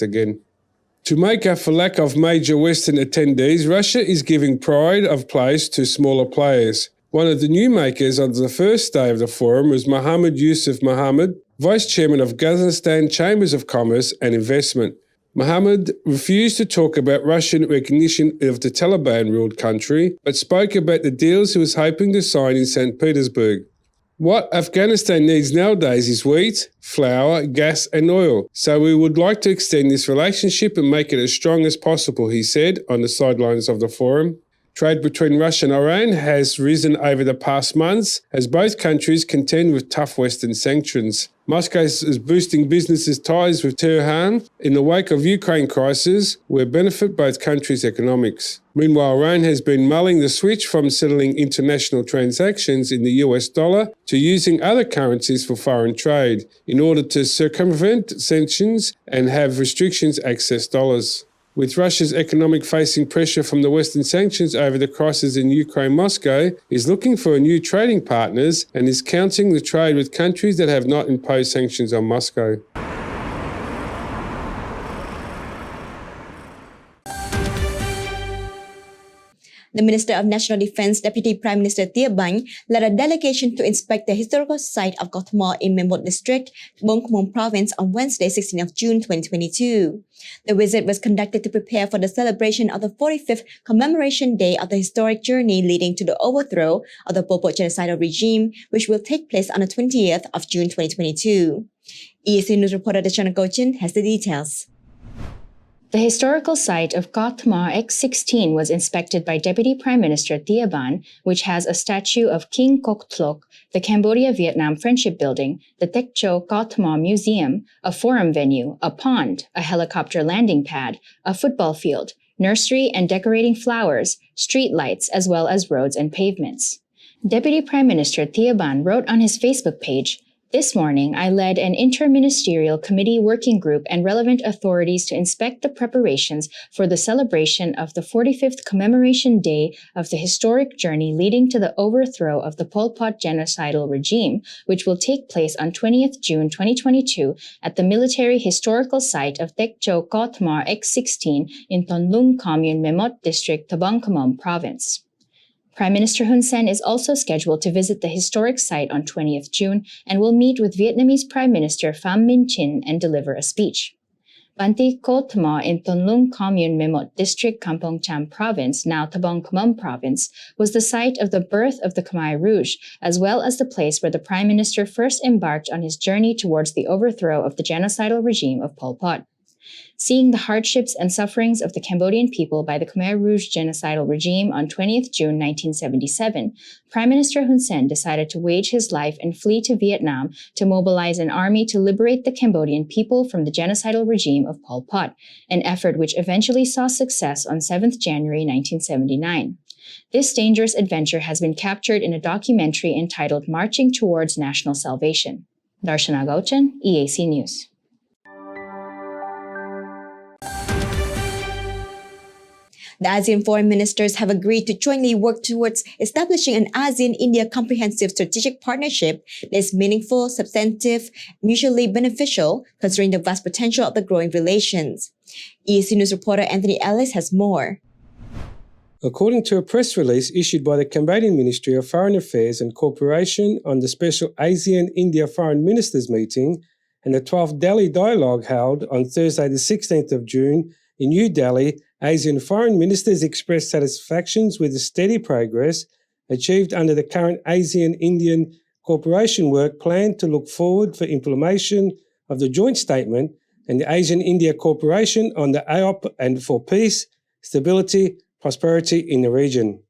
Russia is giving pride of place to smaller players. One of the new makers on the first day of the forum was Mohammad Yusuf Mohammed, Vice Chairman of Kazakhstan Chambers of Commerce and Investment. Mohammed refused to talk about Russian recognition of the Taliban-ruled country, but spoke about the deals he was hoping to sign in St. Petersburg. What Afghanistan needs nowadays is wheat, flour, gas and oil. So we would like to extend this relationship and make it as strong as possible, he said on the sidelines of the forum. Trade between Russia and Iran has risen over the past months as both countries contend with tough Western sanctions. Moscow is boosting businesses' ties with Tehran in the wake of Ukraine crisis, will benefit both countries' economics. Meanwhile, Iran has been mulling the switch from settling international transactions in the US dollar to using other currencies for foreign trade in order to circumvent sanctions and have restrictions access dollars. With Russia's economic facing pressure from the Western sanctions over the crisis in Ukraine, Moscow is looking for new trading partners and is counting the trade with countries that have not imposed sanctions on Moscow. The Minister of National Defense, Deputy Prime Minister Tia Banh, led a delegation to inspect the historical site of Kothma in Mempot District, Bongkhmum Province on Wednesday, 16th of June 2022. The visit was conducted to prepare for the celebration of the 45th commemoration day of the historic journey leading to the overthrow of the Pol Pot genocidal regime, which will take place on the 20th of June 2022. EAC News reporter Deshana Gochin has the details. The historical site of Kothma X16 was inspected by Deputy Prime Minister Tia Banh, which has a statue of King Kok Tlok, the Cambodia-Vietnam Friendship Building, the Tek Cho Kothma Museum, a forum venue, a pond, a helicopter landing pad, a football field, nursery and decorating flowers, street lights, as well as roads and pavements. Deputy Prime Minister Tia Banh wrote on his Facebook page, This morning, I led an interministerial committee working group and relevant authorities to inspect the preparations for the celebration of the 45th commemoration day of the historic journey leading to the overthrow of the Pol Pot genocidal regime, which will take place on 20th June 2022 at the military historical site of Tek Chau Kotmar X16 in Tonlung Commune, Memot District, Tabang Khmum Province. Prime Minister Hun Sen is also scheduled to visit the historic site on 20th June and will meet with Vietnamese Prime Minister Pham Minh Chinh and deliver a speech. Banti Kotma in Tonlung Commune, Memot District, Kampong Cham Province, now Tabang Khmum Province, was the site of the birth of the Khmer Rouge, as well as the place where the Prime Minister first embarked on his journey towards the overthrow of the genocidal regime of Pol Pot. Seeing the hardships and sufferings of the Cambodian people by the Khmer Rouge genocidal regime on 20th June 1977, Prime Minister Hun Sen decided to wage his life and flee to Vietnam to mobilize an army to liberate the Cambodian people from the genocidal regime of Pol Pot, an effort which eventually saw success on 7th January 1979. This dangerous adventure has been captured in a documentary entitled Marching Towards National Salvation. Darshana Gauchan, EAC News. The ASEAN foreign ministers have agreed to jointly work towards establishing an ASEAN-India comprehensive strategic partnership that is meaningful, substantive, mutually beneficial, considering the vast potential of the growing relations. EAC News reporter Anthony Ellis has more. According to a press release issued by the Cambodian Ministry of Foreign Affairs and Cooperation on the special ASEAN-India Foreign Ministers meeting and the 12th Delhi Dialogue held on Thursday the 16th of June in New Delhi, ASEAN foreign ministers expressed satisfactions with the steady progress achieved under the current ASEAN-Indian cooperation work plan to look forward for implementation of the joint statement and the ASEAN-India cooperation on the AOP and for peace, stability, prosperity in the region.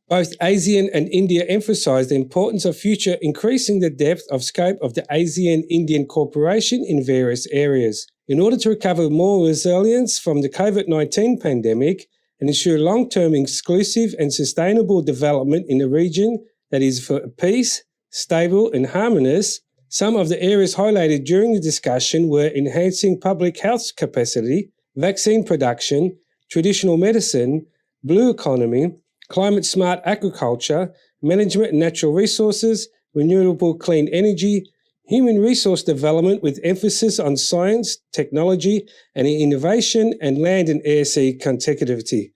Both ASEAN and India emphasised the importance of future increasing the depth of scope of the ASEAN-Indian cooperation in various areas. In order to recover more resilience from the COVID-19 pandemic and ensure long-term exclusive and sustainable development in the region that is for peace, stable and harmonious, some of the areas highlighted during the discussion were enhancing public health capacity, vaccine production, traditional medicine, blue economy, climate-smart agriculture, management and natural resources, renewable clean energy, human resource development with emphasis on science, technology and innovation, and land and air sea connectivity.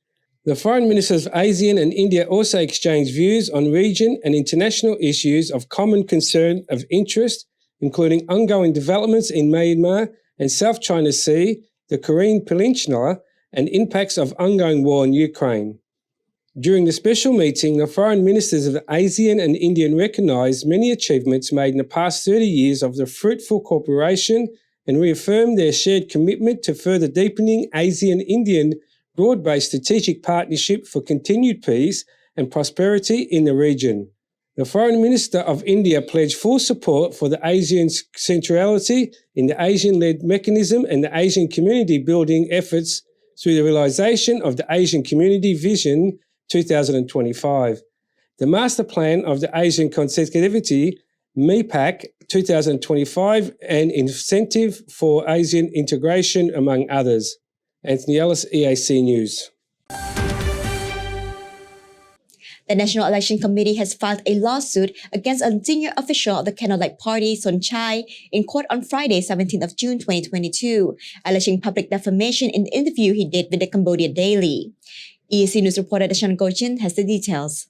The foreign ministers of ASEAN and India also exchanged views on region and international issues of common concern of interest, including ongoing developments in Myanmar and South China Sea, the Korean Peninsula, and impacts of ongoing war in Ukraine. During the special meeting, the foreign ministers of ASEAN and India recognised many achievements made in the past 30 years of the fruitful cooperation and reaffirmed their shared commitment to further deepening ASEAN-Indian broad-based strategic partnership for continued peace and prosperity in the region. The Foreign Minister of India pledged full support for the ASEAN's centrality in the Asian-led mechanism and the Asian community building efforts through the realisation of the Asian Community Vision 2025. The Master Plan of the Asian Consecutivity, MEPAC 2025, and Incentive for Asian Integration, among others. Anthony Ellis, EAC News. The National Election Committee has filed a lawsuit against a senior official of the Candlelight Party, Son Chai, in court on Friday, 17th of June 2022, alleging public defamation in the interview he did with the Cambodia Daily. EAC News reporter Dashan Gochin has the details.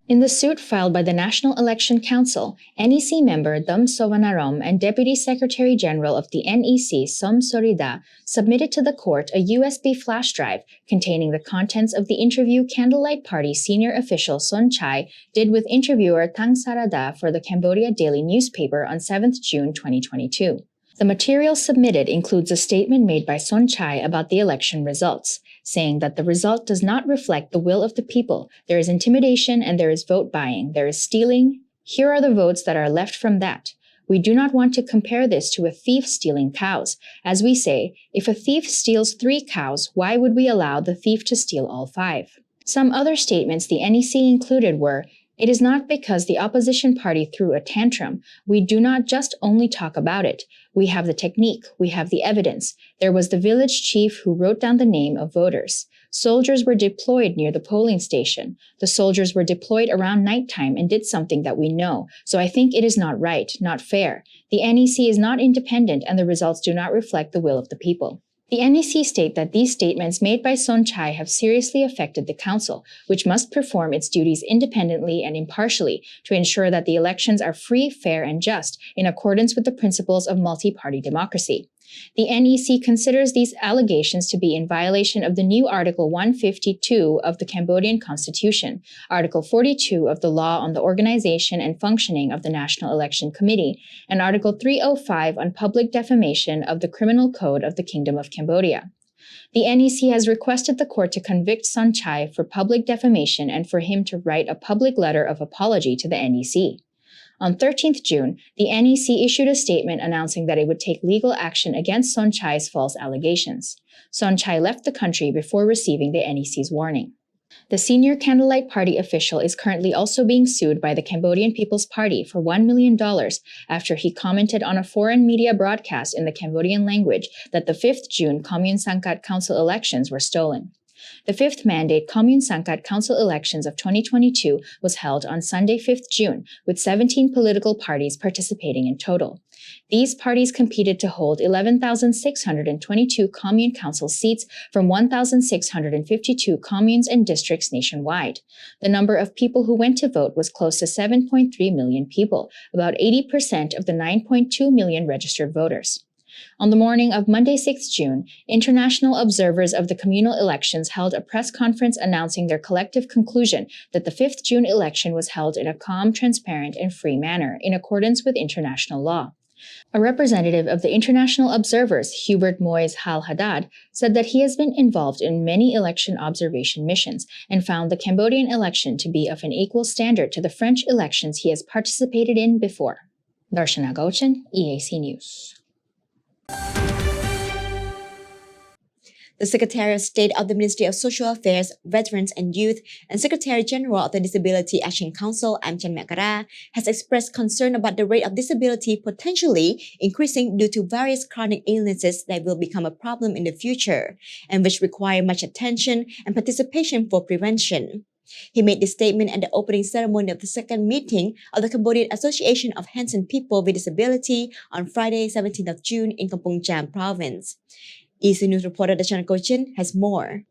In the suit filed by the National Election Council, NEC member Dum Sovanarom and Deputy Secretary General of the NEC Som Sorida submitted to the court a USB flash drive containing the contents of the interview Candlelight Party senior official Son Chai did with interviewer Tang Sarada for the Cambodia Daily newspaper on 7th June 2022. The material submitted includes a statement made by Son Chai about the election results, saying that the result does not reflect the will of the people. There is intimidation and there is vote buying. There is stealing. Here are the votes that are left from that. We do not want to compare this to a thief stealing cows. As we say, if a thief steals 3 cows, why would we allow the thief to steal all 5? Some other statements the NEC included were, It is not because the opposition party threw a tantrum. We do not just only talk about it. We have the technique. We have the evidence. There was the village chief who wrote down the name of voters. Soldiers were deployed near the polling station. The soldiers were deployed around nighttime and did something that we know. So I think it is not right, not fair. The NEC is not independent and the results do not reflect the will of the people. The NEC state that these statements made by Sonchai have seriously affected the council, which must perform its duties independently and impartially to ensure that the elections are free, fair, and just in accordance with the principles of multi-party democracy. The NEC considers these allegations to be in violation of the new Article 152 of the Cambodian Constitution, Article 42 of the Law on the Organization and Functioning of the National Election Committee, and Article 305 on Public Defamation of the Criminal Code of the Kingdom of Cambodia. The NEC has requested the court to convict Sonchai for public defamation and for him to write a public letter of apology to the NEC. On 13th June, the NEC issued a statement announcing that it would take legal action against Sonchai's false allegations. Sonchai left the country before receiving the NEC's warning. The senior Candlelight Party official is currently also being sued by the Cambodian People's Party for $1 million after he commented on a foreign media broadcast in the Cambodian language that the 5th June Commune Sangkat Council elections were stolen. The 5th mandate Commune Sangkat Council elections of 2022 was held on Sunday, 5th June, with 17 political parties participating in total. These parties competed to hold 11,622 commune council seats from 1,652 communes and districts nationwide. The number of people who went to vote was close to 7.3 million people, about 80% of the 9.2 million registered voters. On the morning of Monday, 6 June, international observers of the communal elections held a press conference announcing their collective conclusion that the 5th June election was held in a calm, transparent, and free manner in accordance with international law. A representative of the international observers, Hubert Moyes Hal Haddad, said that he has been involved in many election observation missions and found the Cambodian election to be of an equal standard to the French elections he has participated in before. Darshana Gauchan, EAC News. The Secretary of State of the Ministry of Social Affairs, Veterans and Youth, and Secretary General of the Disability Action Council, Amchan Makara, has expressed concern about the rate of disability potentially increasing due to various chronic illnesses that will become a problem in the future, and which require much attention and participation for prevention. He made this statement at the opening ceremony of the second meeting of the Cambodian Association of Hands and People with Disability on Friday, 17th of June in Kampong Cham Province. EAC News reporter Dachan Kochin has more.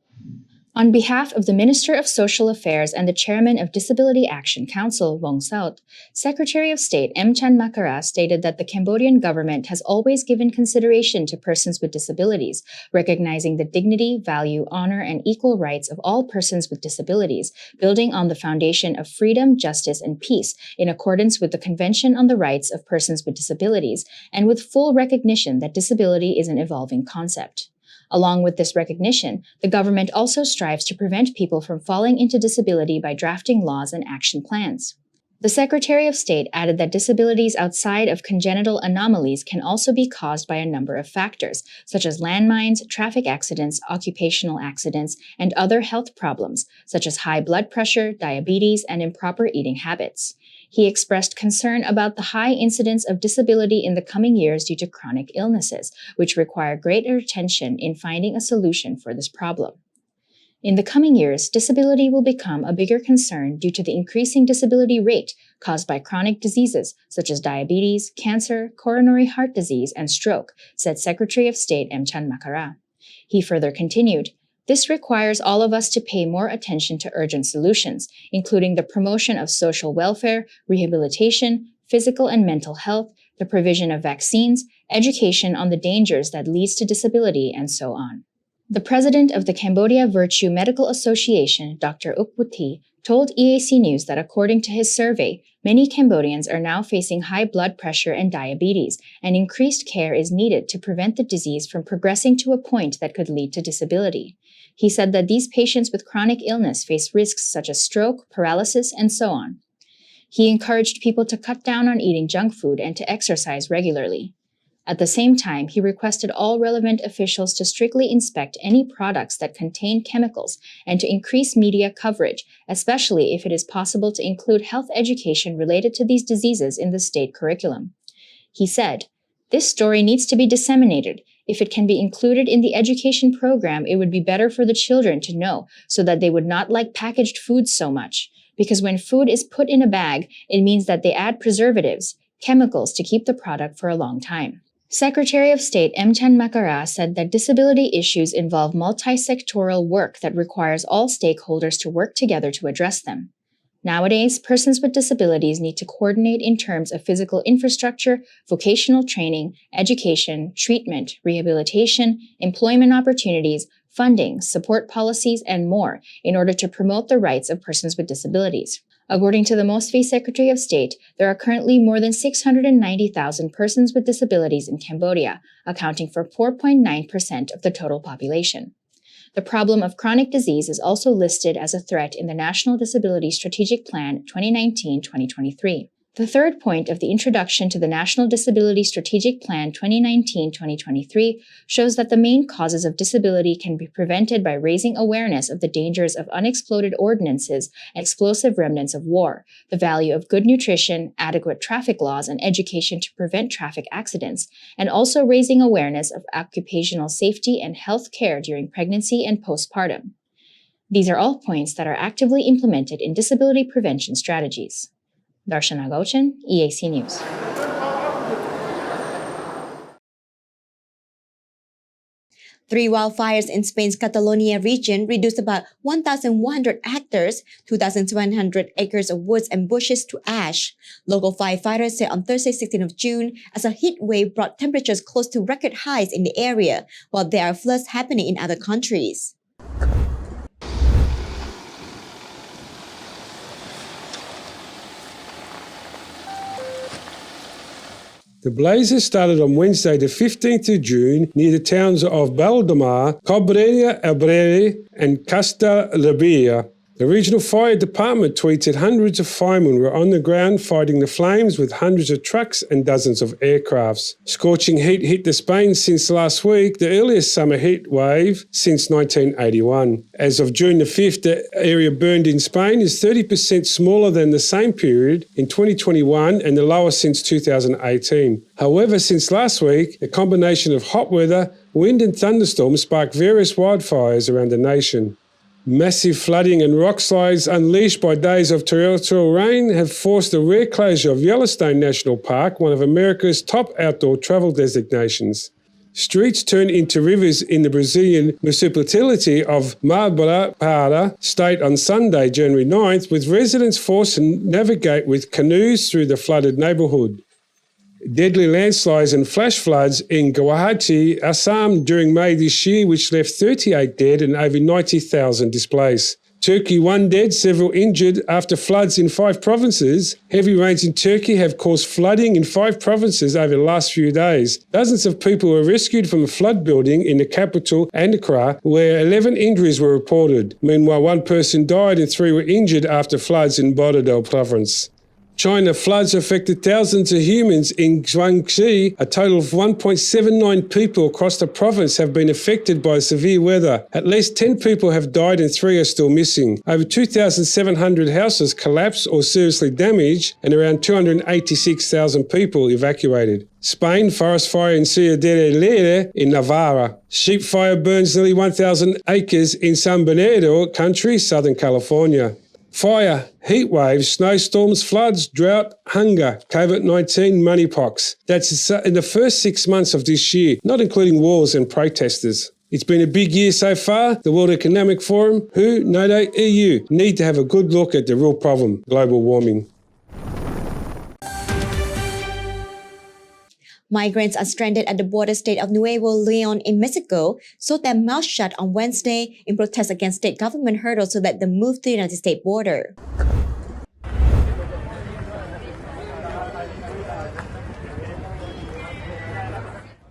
On behalf of the Minister of Social Affairs and the Chairman of Disability Action Council, Wong Saut, Secretary of State Amchan Makara stated that the Cambodian government has always given consideration to persons with disabilities, recognizing the dignity, value, honor, and equal rights of all persons with disabilities, building on the foundation of freedom, justice, and peace in accordance with the Convention on the Rights of Persons with Disabilities, and with full recognition that disability is an evolving concept. Along with this recognition, the government also strives to prevent people from falling into disability by drafting laws and action plans. The Secretary of State added that disabilities outside of congenital anomalies can also be caused by a number of factors, such as landmines, traffic accidents, occupational accidents, and other health problems, such as high blood pressure, diabetes, and improper eating habits. He expressed concern about the high incidence of disability in the coming years due to chronic illnesses, which require greater attention in finding a solution for this problem. In the coming years, disability will become a bigger concern due to the increasing disability rate caused by chronic diseases such as diabetes, cancer, coronary heart disease, and stroke, said Secretary of State Amchan Makara. He further continued, "This requires all of us to pay more attention to urgent solutions, including the promotion of social welfare, rehabilitation, physical and mental health, the provision of vaccines, education on the dangers that leads to disability, and so on." The president of the Cambodia Virtue Medical Association, Dr. Uk Buti, told EAC News that according to his survey, many Cambodians are now facing high blood pressure and diabetes, and increased care is needed to prevent the disease from progressing to a point that could lead to disability. He said that these patients with chronic illness face risks such as stroke, paralysis, and so on. He encouraged people to cut down on eating junk food and to exercise regularly. At the same time, he requested all relevant officials to strictly inspect any products that contain chemicals and to increase media coverage, especially if it is possible to include health education related to these diseases in the state curriculum. He said, "This story needs to be disseminated. If it can be included in the education program, it would be better for the children to know so that they would not like packaged foods so much. Because when food is put in a bag, it means that they add preservatives, chemicals to keep the product for a long time." Secretary of State Mchan Makara said that disability issues involve multi-sectoral work that requires all stakeholders to work together to address them. Nowadays, persons with disabilities need to coordinate in terms of physical infrastructure, vocational training, education, treatment, rehabilitation, employment opportunities, funding, support policies, and more in order to promote the rights of persons with disabilities. According to the Mosfi Secretary of State, there are currently more than 690,000 persons with disabilities in Cambodia, accounting for 4.9% of the total population. The problem of chronic disease is also listed as a threat in the National Disability Strategic Plan 2019-2023. The third point of the introduction to the National Disability Strategic Plan 2019-2023 shows that the main causes of disability can be prevented by raising awareness of the dangers of unexploded ordnances and explosive remnants of war, the value of good nutrition, adequate traffic laws, and education to prevent traffic accidents, and also raising awareness of occupational safety and health care during pregnancy and postpartum. These are all points that are actively implemented in disability prevention strategies. Darshana Gauchan, EAC News. Three wildfires in Spain's Catalonia region reduced about 1,100 hectares, 2,700 acres of woods and bushes to ash. Local firefighters said on Thursday, 16th of June, as a heat wave brought temperatures close to record highs in the area, while there are floods happening in other countries. The blazes started on Wednesday, the 15th of June, near the towns of Valdemar, Cabrera, Abrere, and Castelrabia. The regional fire department tweeted hundreds of firemen were on the ground fighting the flames with hundreds of trucks and dozens of aircrafts. Scorching heat hit the Spain since last week, the earliest summer heat wave since 1981. As of June the 5th, the area burned in Spain is 30% smaller than the same period in 2021 and the lowest since 2018. However, since last week, a combination of hot weather, wind and thunderstorms sparked various wildfires around the nation. Massive flooding and rock slides unleashed by days of torrential rain have forced the rare closure of Yellowstone National Park, one of America's top outdoor travel designations. Streets turned into rivers in the Brazilian municipality of Marabaíba state on Sunday, January 9th, with residents forced to navigate with canoes through the flooded neighbourhood. Deadly landslides and flash floods in Guwahati, Assam during May this year, which left 38 dead and over 90,000 displaced. Turkey, 1 dead, several injured after floods in 5 provinces. Heavy rains in Turkey have caused flooding in 5 provinces over the last few days. Dozens of people were rescued from a flood building in the capital, Ankara, where 11 injuries were reported. Meanwhile, 1 person died and 3 were injured after floods in Borodel province. China floods affected thousands of humans in Guangxi. A total of 1.79 people across the province have been affected by severe weather. At least 10 people have died and 3 are still missing. Over 2,700 houses collapsed or seriously damaged and around 286,000 people evacuated. Spain, forest fire in Sierra de Leire in Navarra. Sheep fire burns nearly 1,000 acres in San Bernardino country, Southern California. Fire, heat waves, snowstorms, floods, drought, hunger, COVID-19, moneypox. That's in the first 6 months of this year, not including wars and protesters. It's been a big year so far. The World Economic Forum, WHO, NATO, EU need to have a good look at the real problem, global warming. Migrants are stranded at the border state of Nuevo Leon in Mexico, so their mouths shut on Wednesday in protest against state government hurdles so that they move to the United States border.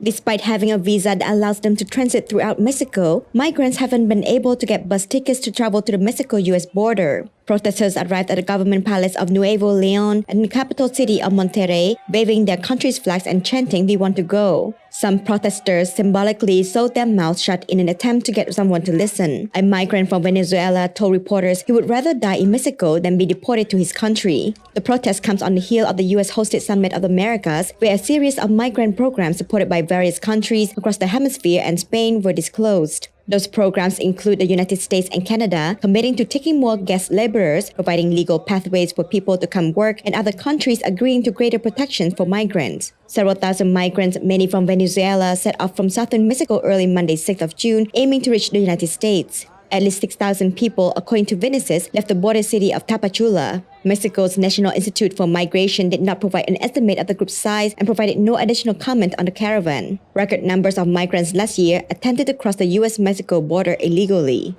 Despite having a visa that allows them to transit throughout Mexico, migrants haven't been able to get bus tickets to travel to the Mexico-US border. Protesters arrived at the government palace of Nuevo Leon and the capital city of Monterrey, waving their country's flags and chanting, "We want to go." Some protesters symbolically sewed their mouths shut in an attempt to get someone to listen. A migrant from Venezuela told reporters he would rather die in Mexico than be deported to his country. The protest comes on the heel of the US-hosted Summit of the Americas, where a series of migrant programs supported by various countries across the hemisphere and Spain were disclosed. Those programs include the United States and Canada committing to taking more guest laborers, providing legal pathways for people to come work, and other countries agreeing to greater protections for migrants. Several thousand migrants, many from Venezuela, set off from southern Mexico early Monday, 6th of June, aiming to reach the United States. At least 6,000 people, according to witnesses, left the border city of Tapachula. Mexico's National Institute for Migration did not provide an estimate of the group's size and provided no additional comment on the caravan. Record numbers of migrants last year attempted to cross the US-Mexico border illegally.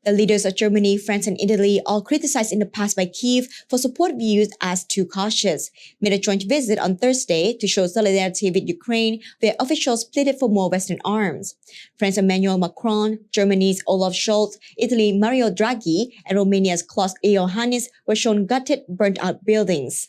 The leaders of Germany, France, and Italy all criticized in the past by Kyiv for support views as too cautious, made a joint visit on Thursday to show solidarity with Ukraine, where officials pleaded for more Western arms. France's Emmanuel Macron, Germany's Olaf Scholz, Italy Mario Draghi, and Romania's Klaus Iohannis were shown gutted, burnt-out buildings.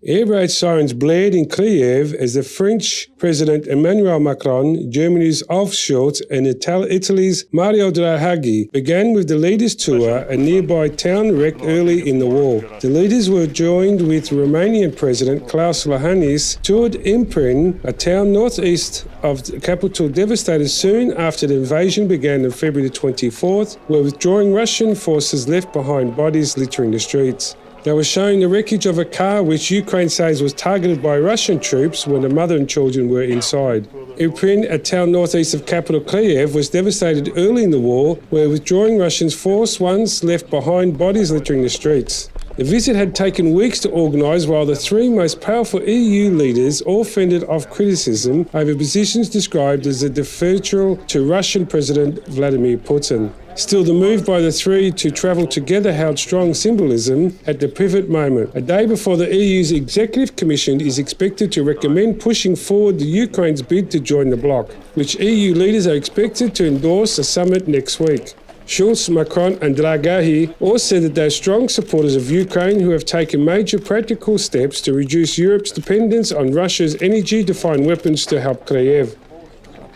Air raid sirens blared in Kyiv as the French President Emmanuel Macron, Germany's Olaf Scholz, and Italy's Mario Draghi began with the leaders' tour, a nearby town wrecked early in the war. The leaders were joined with Romanian President Klaus Iohannis, toured Imprin, a town northeast of the capital devastated soon after the invasion began on February 24th, where withdrawing Russian forces left behind bodies littering the streets. They were showing the wreckage of a car which Ukraine says was targeted by Russian troops when the mother and children were inside. Irpin, a town northeast of capital Kyiv, was devastated early in the war, where withdrawing Russians forced ones left behind bodies littering the streets. The visit had taken weeks to organise, while the three most powerful EU leaders all fended off criticism over positions described as a deferral to Russian President Vladimir Putin. Still, the move by the three to travel together held strong symbolism at the pivot moment. A day before the EU's Executive Commission is expected to recommend pushing forward the Ukraine's bid to join the bloc, which EU leaders are expected to endorse a summit next week. Scholz, Macron and Draghi all said that they are strong supporters of Ukraine who have taken major practical steps to reduce Europe's dependence on Russia's energy-defined weapons to help Kyiv.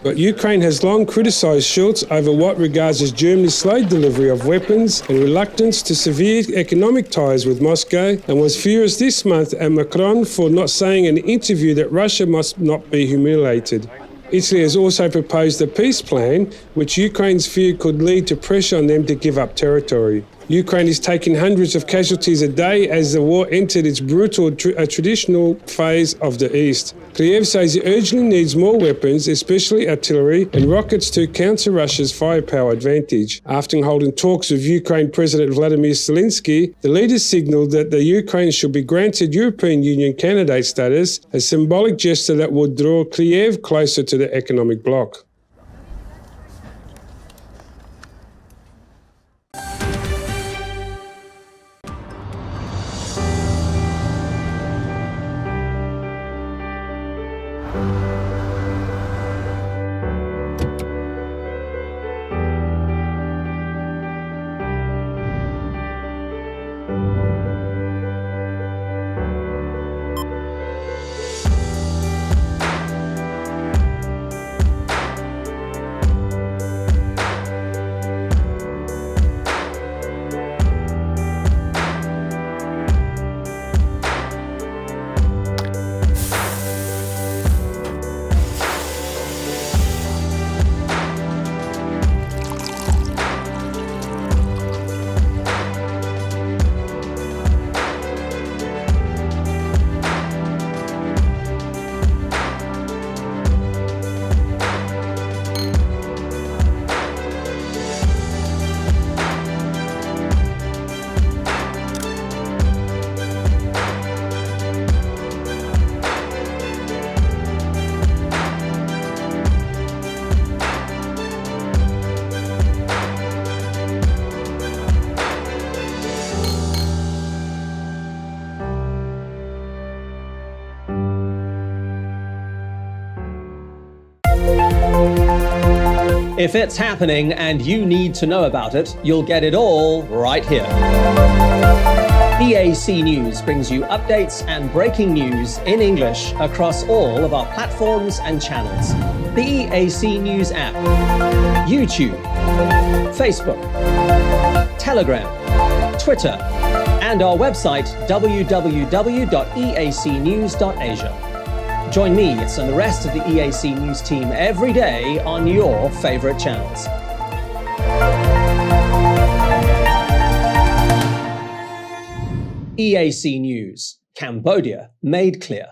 But Ukraine has long criticised Scholz over what regards as Germany's slow delivery of weapons and reluctance to severe economic ties with Moscow, and was furious this month at Macron for not saying in an interview that Russia must not be humiliated. Italy has also proposed a peace plan, which Ukraine's fear could lead to pressure on them to give up territory. Ukraine is taking hundreds of casualties a day as the war entered its brutal traditional phase of the East. Kyiv says it urgently needs more weapons, especially artillery and rockets, to counter Russia's firepower advantage. After holding talks with Ukraine President Vladimir Zelensky, the leaders signalled that the Ukraine should be granted European Union candidate status, a symbolic gesture that would draw Kyiv closer to the economic bloc. If it's happening and you need to know about it, you'll get it all right here. EAC News brings you updates and breaking news in English across all of our platforms and channels. The EAC News app, YouTube, Facebook, Telegram, Twitter, and our website www.eacnews.asia. Join me and the rest of the EAC News team every day on your favorite channels. EAC News, Cambodia made clear.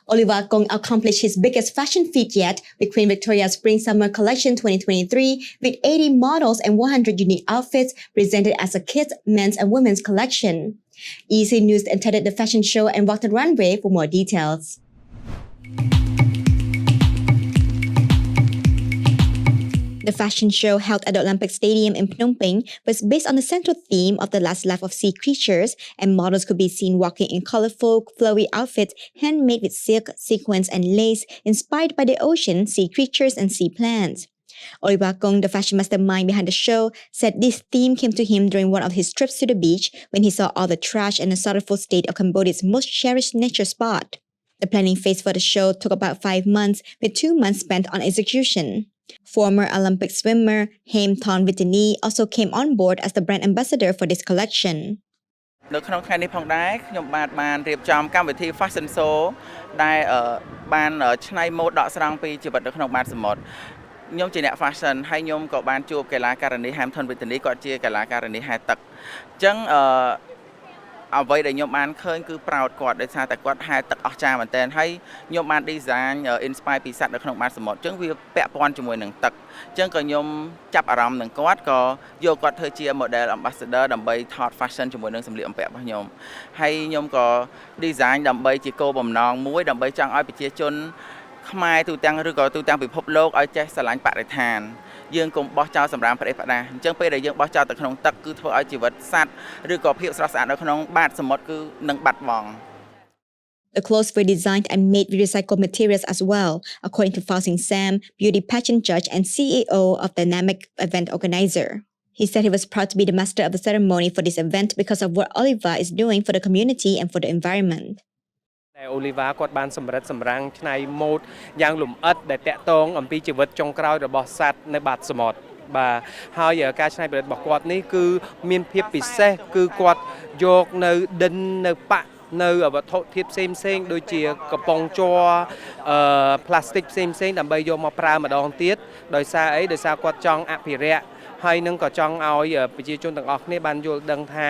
Oliver Kong accomplished his biggest fashion feat yet with Queen Victoria's Spring-Summer Collection 2023 with 80 models and 100 unique outfits presented as a kids, men's and women's collection. EAC News attended the fashion show and walked the runway for more details. The fashion show held at the Olympic Stadium in Phnom Penh was based on the central theme of the last life of sea creatures, and models could be seen walking in colorful, flowy outfits handmade with silk, sequins, and lace inspired by the ocean, sea creatures, and sea plants. Oliver Kong, the fashion mastermind behind the show, said this theme came to him during one of his trips to the beach when he saw all the trash and the sorrowful state of Cambodia's most cherished nature spot. The planning phase for the show took about 5 months, with 2 months spent on execution. Former Olympic swimmer Haim Thon Vitani also came on board as the brand ambassador for this collection. នៅក្នុងថ្ងៃនេះផងដែរខ្ញុំបានរៀបចំកម្មវិធី Fashion Show ដែលបានឆ្នៃម៉ូដដកស្រង់ពីជីវិតនៅក្នុងបាតសមុទ្រខ្ញុំជាអ្នក fashion ហើយខ្ញុំក៏បានជួបកីឡាការិនី Haim Thon Vitani គាត់ជាកីឡាការិនីហែលទឹកអញ្ចឹងអ្វីដែលខ្ញុំបានឃើញគឺប្រោតគាត់ដោយសារតែគាត់ហែលទឹកអស្ចារ្យមែនទែនហើយខ្ញុំបាន design inspire ពីសត្វនៅក្នុងបាតសមុទ្រអញ្ចឹងវាពាក់ព័ន្ធជាមួយនឹងទឹកអញ្ចឹងក៏ខ្ញុំចាប់អារម្មណ៍នឹងគាត់ក៏យកគាត់ធ្វើជា model ambassador ដើម្បីថត fashion ជាមួយនឹងសម្លៀកបំពាក់របស់ខ្ញុំហើយខ្ញុំក៏ design ដើម្បីជាគោលបំណងមួយដើម្បីចង់ឲ្យប្រជាជនខ្មែរទូទាំងឬក៏ទូទាំងពិភពលោកឲ្យចេះស្រឡាញ់បរិស្ថានយើងកុំបោះចោលសម្រាមប្រទេសផ្ដាស់អញ្ចឹងពេលដែលយើងបោះចោលទៅក្នុងទឹកគឺធ្វើឲ្យជីវិតសត្វឬក៏ភាពស្រស់ស្អាតនៅក្នុងបាតសមុទ្រគឺនឹងបាត់បង់ The clothes were designed and made with recycled materials as well, according to Fausing Sam, beauty pageant judge and CEO of the Dynamic event organizer. He said he was proud to be the master of the ceremony for this event because of what Oliver is doing for the community and for the environment. Oliver គាត់បានសម្រិតសម្រាំងឆ្នៃម៉ូដយ៉ាងលម្អិតដែលតាក់ទងអំពីជីវិតចុងក្រោយរបស់សត្វនៅបាតសមុទ្របាទហើយការច្នៃប្រឌិតរបស់គាត់នេះគឺមានភាពពិសេសគឺគាត់យកនៅដិននៅប៉ាក់នៅវត្ថុធាតុផ្សេងៗដូចជាកំប៉ុងជ័រផ្លាស្ទិកផ្សេងៗដើម្បីយកមកប្រើម្ដងទៀតដោយសារអីដោយសារគាត់ចង់អភិរក្សហើយនឹងក៏ចង់ឲ្យប្រជាជនទាំងអស់គ្នាបានយល់ដឹងថា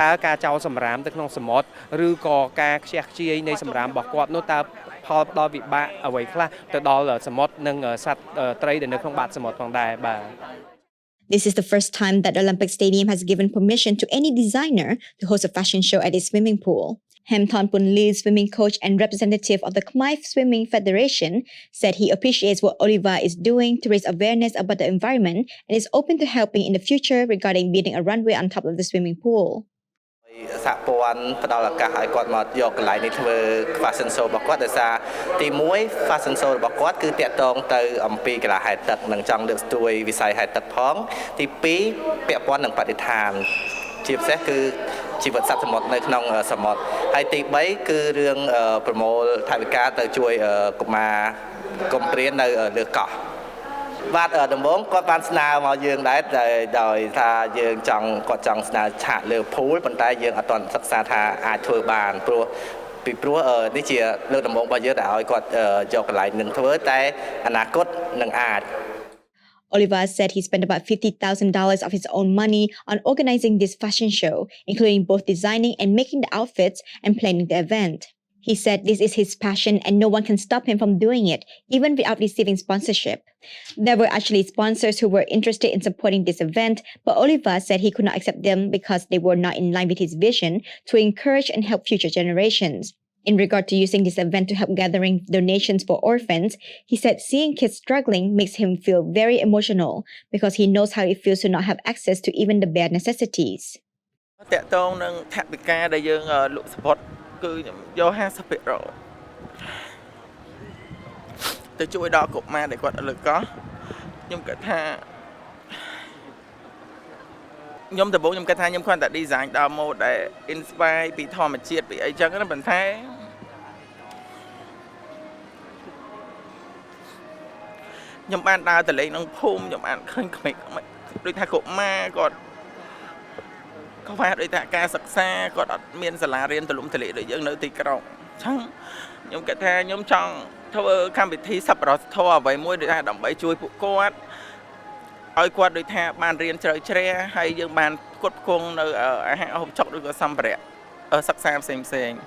តើការចោលសម្រាមទៅក្នុងសមុទ្រឬក៏ការខ្ជះខ្ជាយនៃសម្រាមរបស់គាត់នោះតើផលផ្ដល់វិបាកអ្វីខ្លះទៅដល់សមុទ្រនិងសត្វត្រីដែលនៅក្នុងបាតសមុទ្រផងដែរបាទ This is the first time that the Olympic Stadium has given permission to any designer to host a fashion show at its swimming pool. Haim Thon Pun Lee, swimming coach and representative of the Khmer Swimming Federation, said he appreciates what Oliver is doing to raise awareness about the environment and is open to helping in the future regarding building a runway on top of the swimming pool. សហព័ន្ធផ្ដល់ឱកាសឲ្យគាត់មកយកកន្លែងនេះធ្វើ fashion show របស់គាត់ដោយសារទី1 fashion show របស់គាត់គឺតាក់ទងទៅអំពីកីឡាហែលទឹកនិងចង់លើកស្ទួយវិស័យហែលទឹកផងទី2ពាក់ព័ន្ធនឹងបរិស្ថានជាពិសេសគឺជីវិតសត្វសមុទ្រនៅក្នុងសមុទ្រហើយទី3គឺរឿងប្រមូលថវិកាទៅជួយកុមារកំព្រាននៅលើកោះបាទដំបូងគាត់បានស្នើមកយើងដែរដោយថាយើងគាត់ចង់ស្នើឆាកលើភូលប៉ុន្តែយើងអត់ទាន់សិក្សាថាអាចធ្វើបានព្រោះនេះជាលើកដំបូងរបស់យើងដែលឲ្យគាត់យកកន្លែងនឹងធ្វើតែអនាគតនឹងអាច Oliver said he spent about $50,000 of his own money on organizing this fashion show, including both designing and making the outfits and planning the event. He said this is his passion and no one can stop him from doing it, even without receiving sponsorship. There were actually sponsors who were interested in supporting this event, but Oliver said he could not accept them because they were not in line with his vision to encourage and help future generations. In regard to using this event to help gathering donations for orphans, he said seeing kids struggling makes him feel very emotional because he knows how it feels to not have access to even the bare necessities. តកតងនឹងថវិកាដែលយើងលក់ support គឺខ្ញុំយក 50% ទៅជួយដល់កុមារដែលគាត់លើកោះខ្ញុំគិតថាខ្ញុំដំបូងខ្ញុំគិតថាខ្ញុំគ្រាន់តែ design ដល់ mode ដែល inspire ពីធម្មជាតិពីអីចឹងណាប៉ុន្តែខ្ញុំបានដើរទៅលេងក្នុងភូមិខ្ញុំបានឃើញក្មេងដូចថាកុមារគាត់ខ្វះដូចថាការសិក្សាគាត់អត់មានសាលារៀនទូលំទូលាយដូចយើងនៅទីក្រុងអញ្ចឹងខ្ញុំគិតថាខ្ញុំចង់ធ្វើកម្មវិធីសប្បុរសធម៌អ្វីមួយដូចថាដើម្បីជួយពួកគាត់ឲ្យគាត់ដូចថាបានរៀនជ្រៅជ្រះហើយយើងបានផ្គត់ផ្គង់នៅអាហារហូបចុកឬក៏សម្ភារៈសិក្សាផ្សេងៗ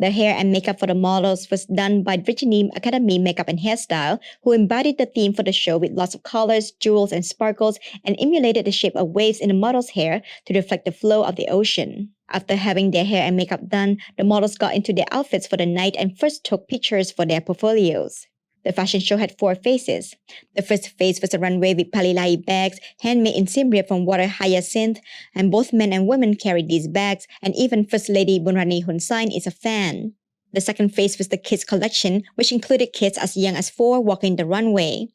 The hair and makeup for the models was done by Virginie Academy Makeup and Hairstyle, who embodied the theme for the show with lots of colors, jewels, and sparkles, and emulated the shape of waves in the model's hair to reflect the flow of the ocean. After having their hair and makeup done, the models got into their outfits for the night and first took pictures for their portfolios. The fashion show had 4 phases. The first phase was a runway with palilai bags, handmade in Siem Reap from water hyacinth, and both men and women carried these bags, and even First Lady Bunrani Hun Sen is a fan. The second phase was the kids collection, which included kids as young as 4 walking the runway.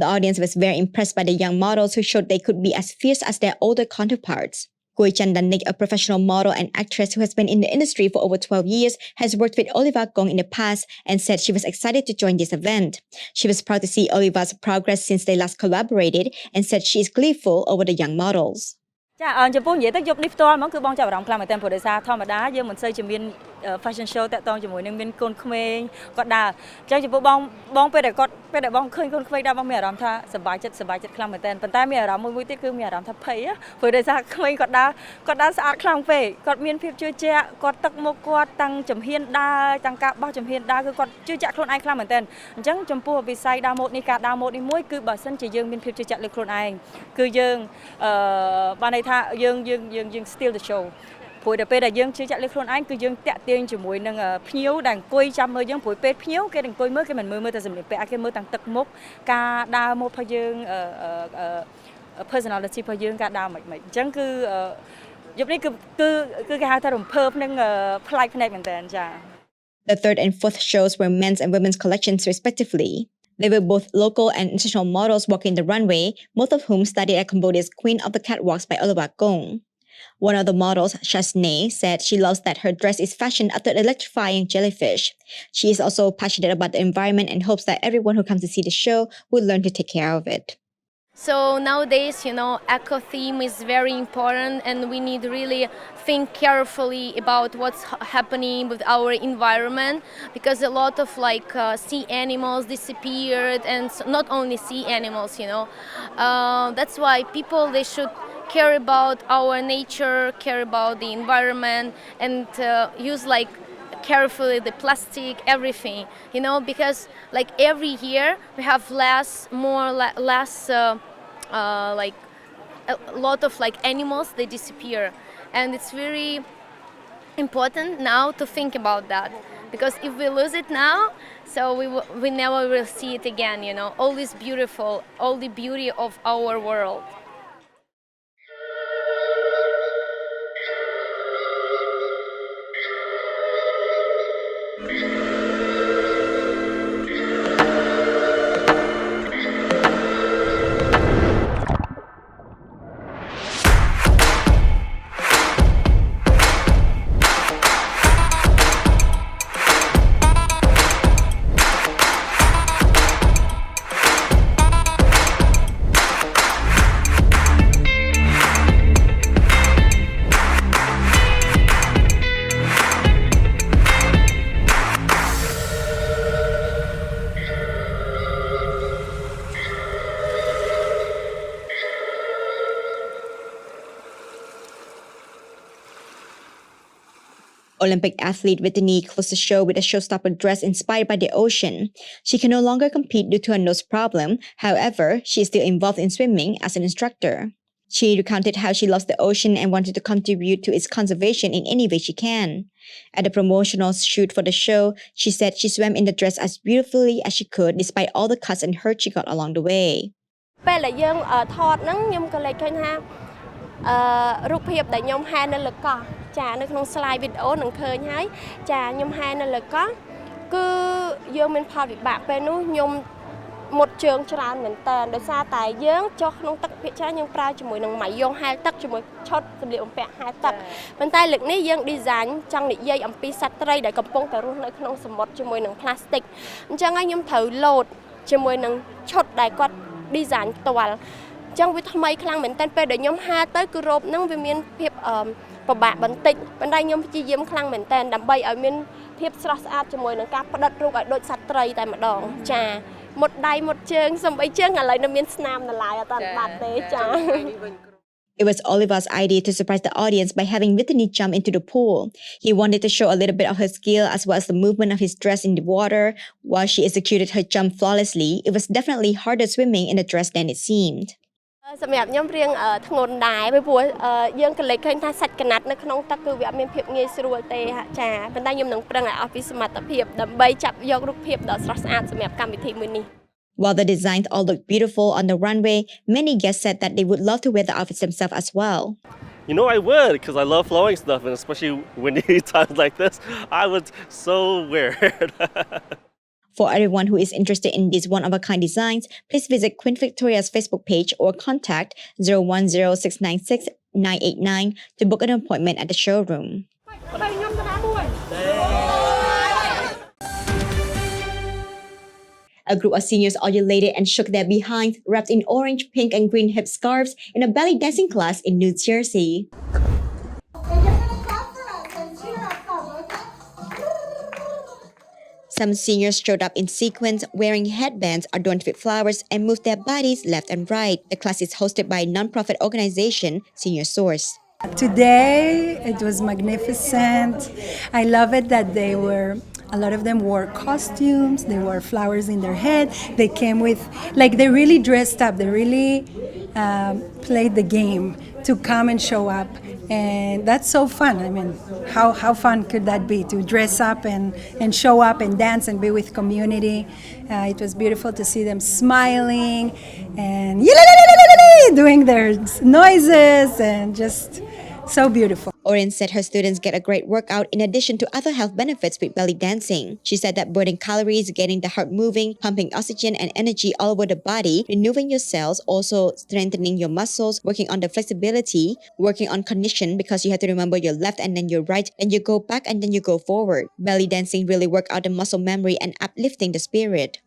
The audience was very impressed by the young models who showed they could be as fierce as their older counterparts. Goi Chandanik, a professional model and actress who has been in the industry for over 12 years, has worked with Oliver Gong in the past and said she was excited to join this event. She was proud to see Oliver's progress since they last collaborated and said she is gleeful over the young models. ចាចំពោះនិយាយទៅយប់នេះផ្ទាល់ហ្មងគឺបងចាប់អារម្មណ៍ខ្លាំងមែនទែនព្រោះដោយសារធម្មតាយើងមិនសូវជាមាន fashion show តាក់ទងជាមួយនឹងមានកូនក្មេងគាត់ដើរអញ្ចឹងចំពោះបងពេលដែលបងឃើញកូនក្មេងដើរបងមានអារម្មណ៍ថាសប្បាយចិត្តខ្លាំងមែនទែនប៉ុន្តែមានអារម្មណ៍មួយទៀតគឺមានអារម្មណ៍ថាភ័យព្រោះដោយសារក្មេងគាត់ដើរស្អាតខ្លាំងពេកគាត់មានភាពជឿជាក់គាត់ទឹកមុខគាត់តាំងចំហៀនដើរតាំងការបោះចំហៀនដើរគឺគាត់ជឿជាក់ខ្លួនឯងខ្លាំងមែនទែនអញ្ចឹងចំពោះវិស័យដើរម៉ូដនេះការដើរម៉ូដនេះមួយគឺបើសិនជាយើងមានភាពជឿជាក់លើខ្លួនឯងគឺយើងបានន័យថាយើង steal the show ព្រោះដល់ពេលដែលយើងជឿជាក់លើខ្លួនឯងគឺយើងតាក់ទាញជាមួយនឹងភ្ញៀវដែលអង្គុយចាំមើលយើងព្រោះពេលភ្ញៀវគេអង្គុយមើលគេមិនមើលតែសម្លៀកពាក់គេមើលទាំងទឹកមុខការដើរម៉ូដរបស់យើង personality របស់យើងការដើរមិនអញ្ចឹងគឺយប់នេះគឺគេហៅថារំភើបនឹងប្លែកភ្នែកមែនតើចា The third and fourth shows were men's and women's collections respectively. They were both local and international models walking the runway, most of whom studied at Cambodia's Queen of the Catwalks by Oliver Gong. One of the models, Shasnay, said she loves that her dress is fashioned after electrifying jellyfish. She is also passionate about the environment and hopes that everyone who comes to see the show will learn to take care of it. So nowadays, eco theme is very important and we need to really think carefully about what's happening with our environment because a lot of sea animals disappeared and not only sea animals, that's why people, they should care about our nature, care about the environment and use carefully the plastic, everything, because every year we have less a lot of animals, they disappear and it's very important now to think about that because if we lose it now, so we never will see it again, all this beautiful, all the beauty of our world. Olympic athlete Whitney closed the show with a showstopper dress inspired by the ocean. She can no longer compete due to a nose problem. However, she is still involved in swimming as an instructor. She recounted how she loves the ocean and wanted to contribute to its conservation in any way she can. At the promotional shoot for the show, she said she swam in the dress as beautifully as she could despite all the cuts and hurt she got along the way. ពេលដែលយើងថតហ្នឹងខ្ញុំក៏លេចឃើញថារូបភាពដែលខ្ញុំហែនៅលើកោះចានៅក្នុង slide វីដេអូនឹងឃើញហើយចាខ្ញុំហែនៅលើកោះគឺយើងមានផលវិបាកពេលនោះខ្ញុំមុតជើងច្រើនមែនតើដោយសារតែយើងចុះក្នុងទឹកភាគច្រើនយើងប្រើជាមួយនឹងម៉ាយ៉ូហែលទឹកជាមួយឆុតសម្លៀកបំពាក់ហែលទឹកប៉ុន្តែលើកនេះយើង design ចង់និយាយអំពីសត្វត្រីដែលកំពុងតែរស់នៅក្នុងសមុទ្រជាមួយនឹង plastic អញ្ចឹងហើយខ្ញុំត្រូវ load ជាមួយនឹងឆុតដែលគាត់ design ផ្ទាល់អញ្ចឹងវាថ្មីខ្លាំងមែនតើពេលដែលខ្ញុំហែលទៅគឺរ៉ូបហ្នឹងវាមានភាពពិបាកបន្តិចប៉ុន្តែខ្ញុំព្យាយាមខ្លាំងមែនតើដើម្បីឲ្យមានភាពស្រស់ស្អាតជាមួយនឹងការផ្ដិតរូបឲ្យដូចសត្វត្រីតែម្ដងចាមុតដៃមុតជើងសំបីជើងឥឡូវនៅមានស្នាមនៅឡើយអត់បាត់ទេចា It was Oliver's idea to surprise the audience by having Whitney jump into the pool. He wanted to show a little bit of her skill as well as the movement of his dress in the water. While she executed her jump flawlessly, it was definitely harder swimming in the dress than it seemed. សម្រាប់ខ្ញុំរៀងធ្ងន់ដែរព្រោះយើងក៏លេចឃើញថាសាច់កណាត់នៅក្នុងទឹកគឺវាអត់មានភាពងាយស្រួលទេចាប៉ុន្តែខ្ញុំនឹងប្រឹងឲ្យអស់ពីសមត្ថភាពដើម្បីចាប់យករូបភាពដ៏ស្រស់ស្អាតសម្រាប់កម្មវិធីមួយនេះ While the designs all looked beautiful on the runway, many guests said that they would love to wear the outfits themselves as well. You know, I would, because I love flowing stuff, and especially when you times like this, I would so wear it. For everyone who is interested in these one-of-a-kind designs, please visit Queen Victoria's Facebook page or contact 010-696-989 to book an appointment at the showroom. A group of seniors undulated and shook their behinds, wrapped in orange, pink, and green hip scarves in a belly dancing class in New Jersey. Some seniors showed up in sequins, wearing headbands adorned with flowers, and moved their bodies left and right. The class is hosted by non-profit organization Senior Source. Today, it was magnificent. I love it that a lot of them wore costumes, they wore flowers in their head. They came with, they really dressed up. They really played the game to come and show up. And that's so fun. I mean, how fun could that be to dress up and show up and dance and be with community? It was beautiful to see them smiling and doing their noises and just so beautiful. Oren said her students get a great workout in addition to other health benefits with belly dancing. She said that burning calories, getting the heart moving, pumping oxygen and energy all over the body, renewing your cells, also strengthening your muscles, working on the flexibility, working on condition because you have to remember your left and then your right, and you go back and then you go forward. Belly dancing really work out the muscle memory and uplifting the spirit.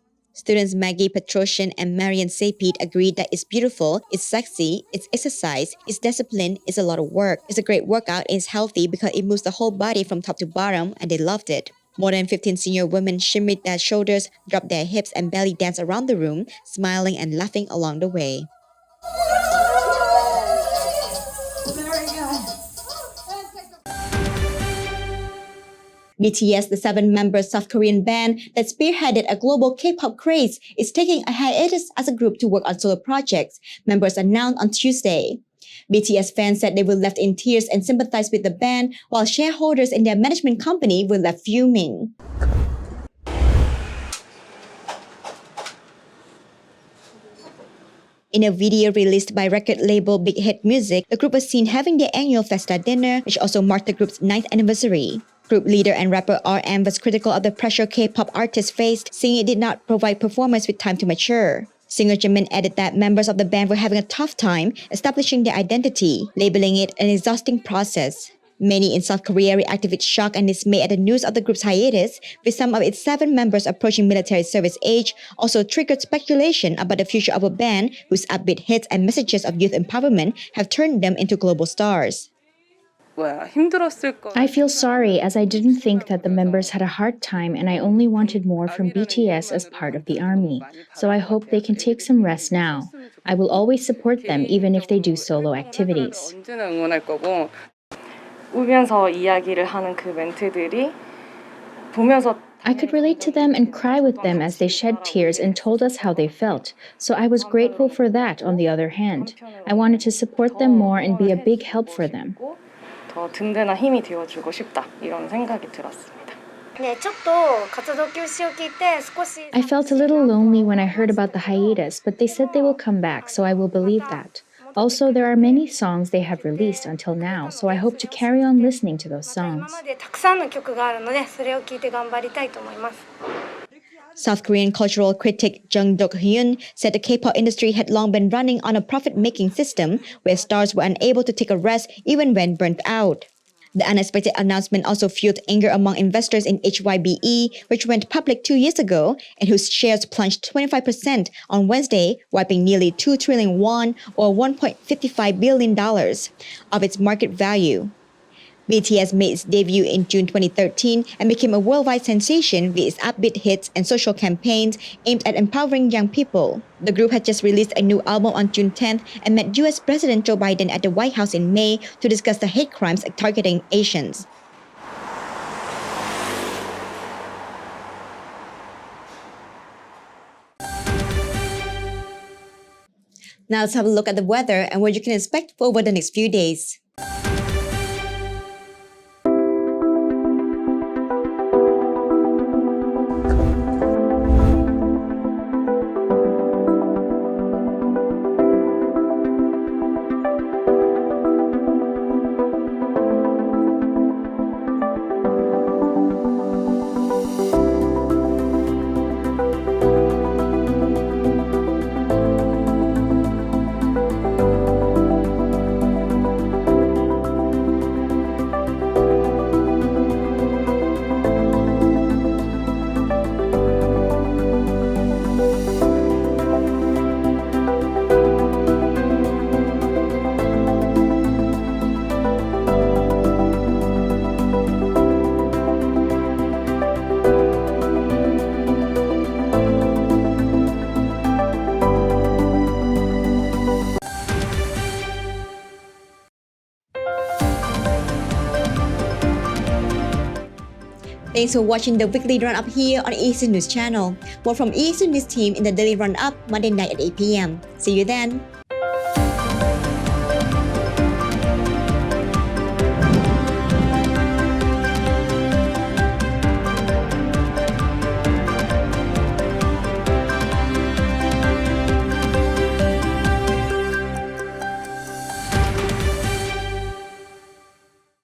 Students Maggie Petrosian and Marian Sapit agreed that it's beautiful, it's sexy, it's exercise, it's discipline, it's a lot of work. It's a great workout and it's healthy because it moves the whole body from top to bottom and they loved it. More than 15 senior women shimmied their shoulders, dropped their hips and belly danced around the room, smiling and laughing along the way. BTS, the 7-member South Korean band that spearheaded a global K-pop craze, is taking a hiatus as a group to work on solo projects, members announced on Tuesday. BTS fans said they were left in tears and sympathized with the band, while shareholders in their management company were left fuming. In a video released by record label Big Hit Music, the group was seen having their annual Festa dinner, which also marked the group's 9th anniversary. Group leader and rapper RM was critical of the pressure K-pop artists faced, saying it did not provide performers with time to mature. Singer Jimin added that members of the band were having a tough time establishing their identity, labeling it an exhausting process. Many in South Korea reacted with shock and dismay at the news of the group's hiatus, with some of its 7 members approaching military service age, also triggered speculation about the future of a band whose upbeat hits and messages of youth empowerment have turned them into global stars. I feel sorry as I didn't think that the members had a hard time and I only wanted more from BTS as part of the army. So I hope they can take some rest now. I will always support them even if they do solo activities. 울면서 이야기를 하는 그 멘트들이 보면서 I could relate to them and cry with them as they shed tears and told us how they felt. So I was grateful for that on the other hand. I wanted to support them more and be a big help for them. 더 든든한 힘이 되어주고 싶다 이런 생각이 들었습니다. I felt a little lonely when I heard about the hiatus, but they said they will come back, so I will believe that. Also, there are many songs they have released until now, so I hope to carry on listening to those songs. South Korean cultural critic Jung Dok-hyun said the K-pop industry had long been running on a profit-making system where stars were unable to take a rest even when burnt out. The unexpected announcement also fueled anger among investors in HYBE, which went public 2 years ago and whose shares plunged 25% on Wednesday, wiping nearly 2 trillion won or $1.55 billion of its market value. BTS made its debut in June 2013 and became a worldwide sensation with its upbeat hits and social campaigns aimed at empowering young people. The group had just released a new album on June 10th and met US President Joe Biden at the White House in May to discuss the hate crimes targeting Asians. Now let's have a look at the weather and what you can expect over the next few days. Thanks for watching the weekly run-up here on EAC News Channel. More from EAC News team in the daily run-up Monday night at 8 p.m. See you then!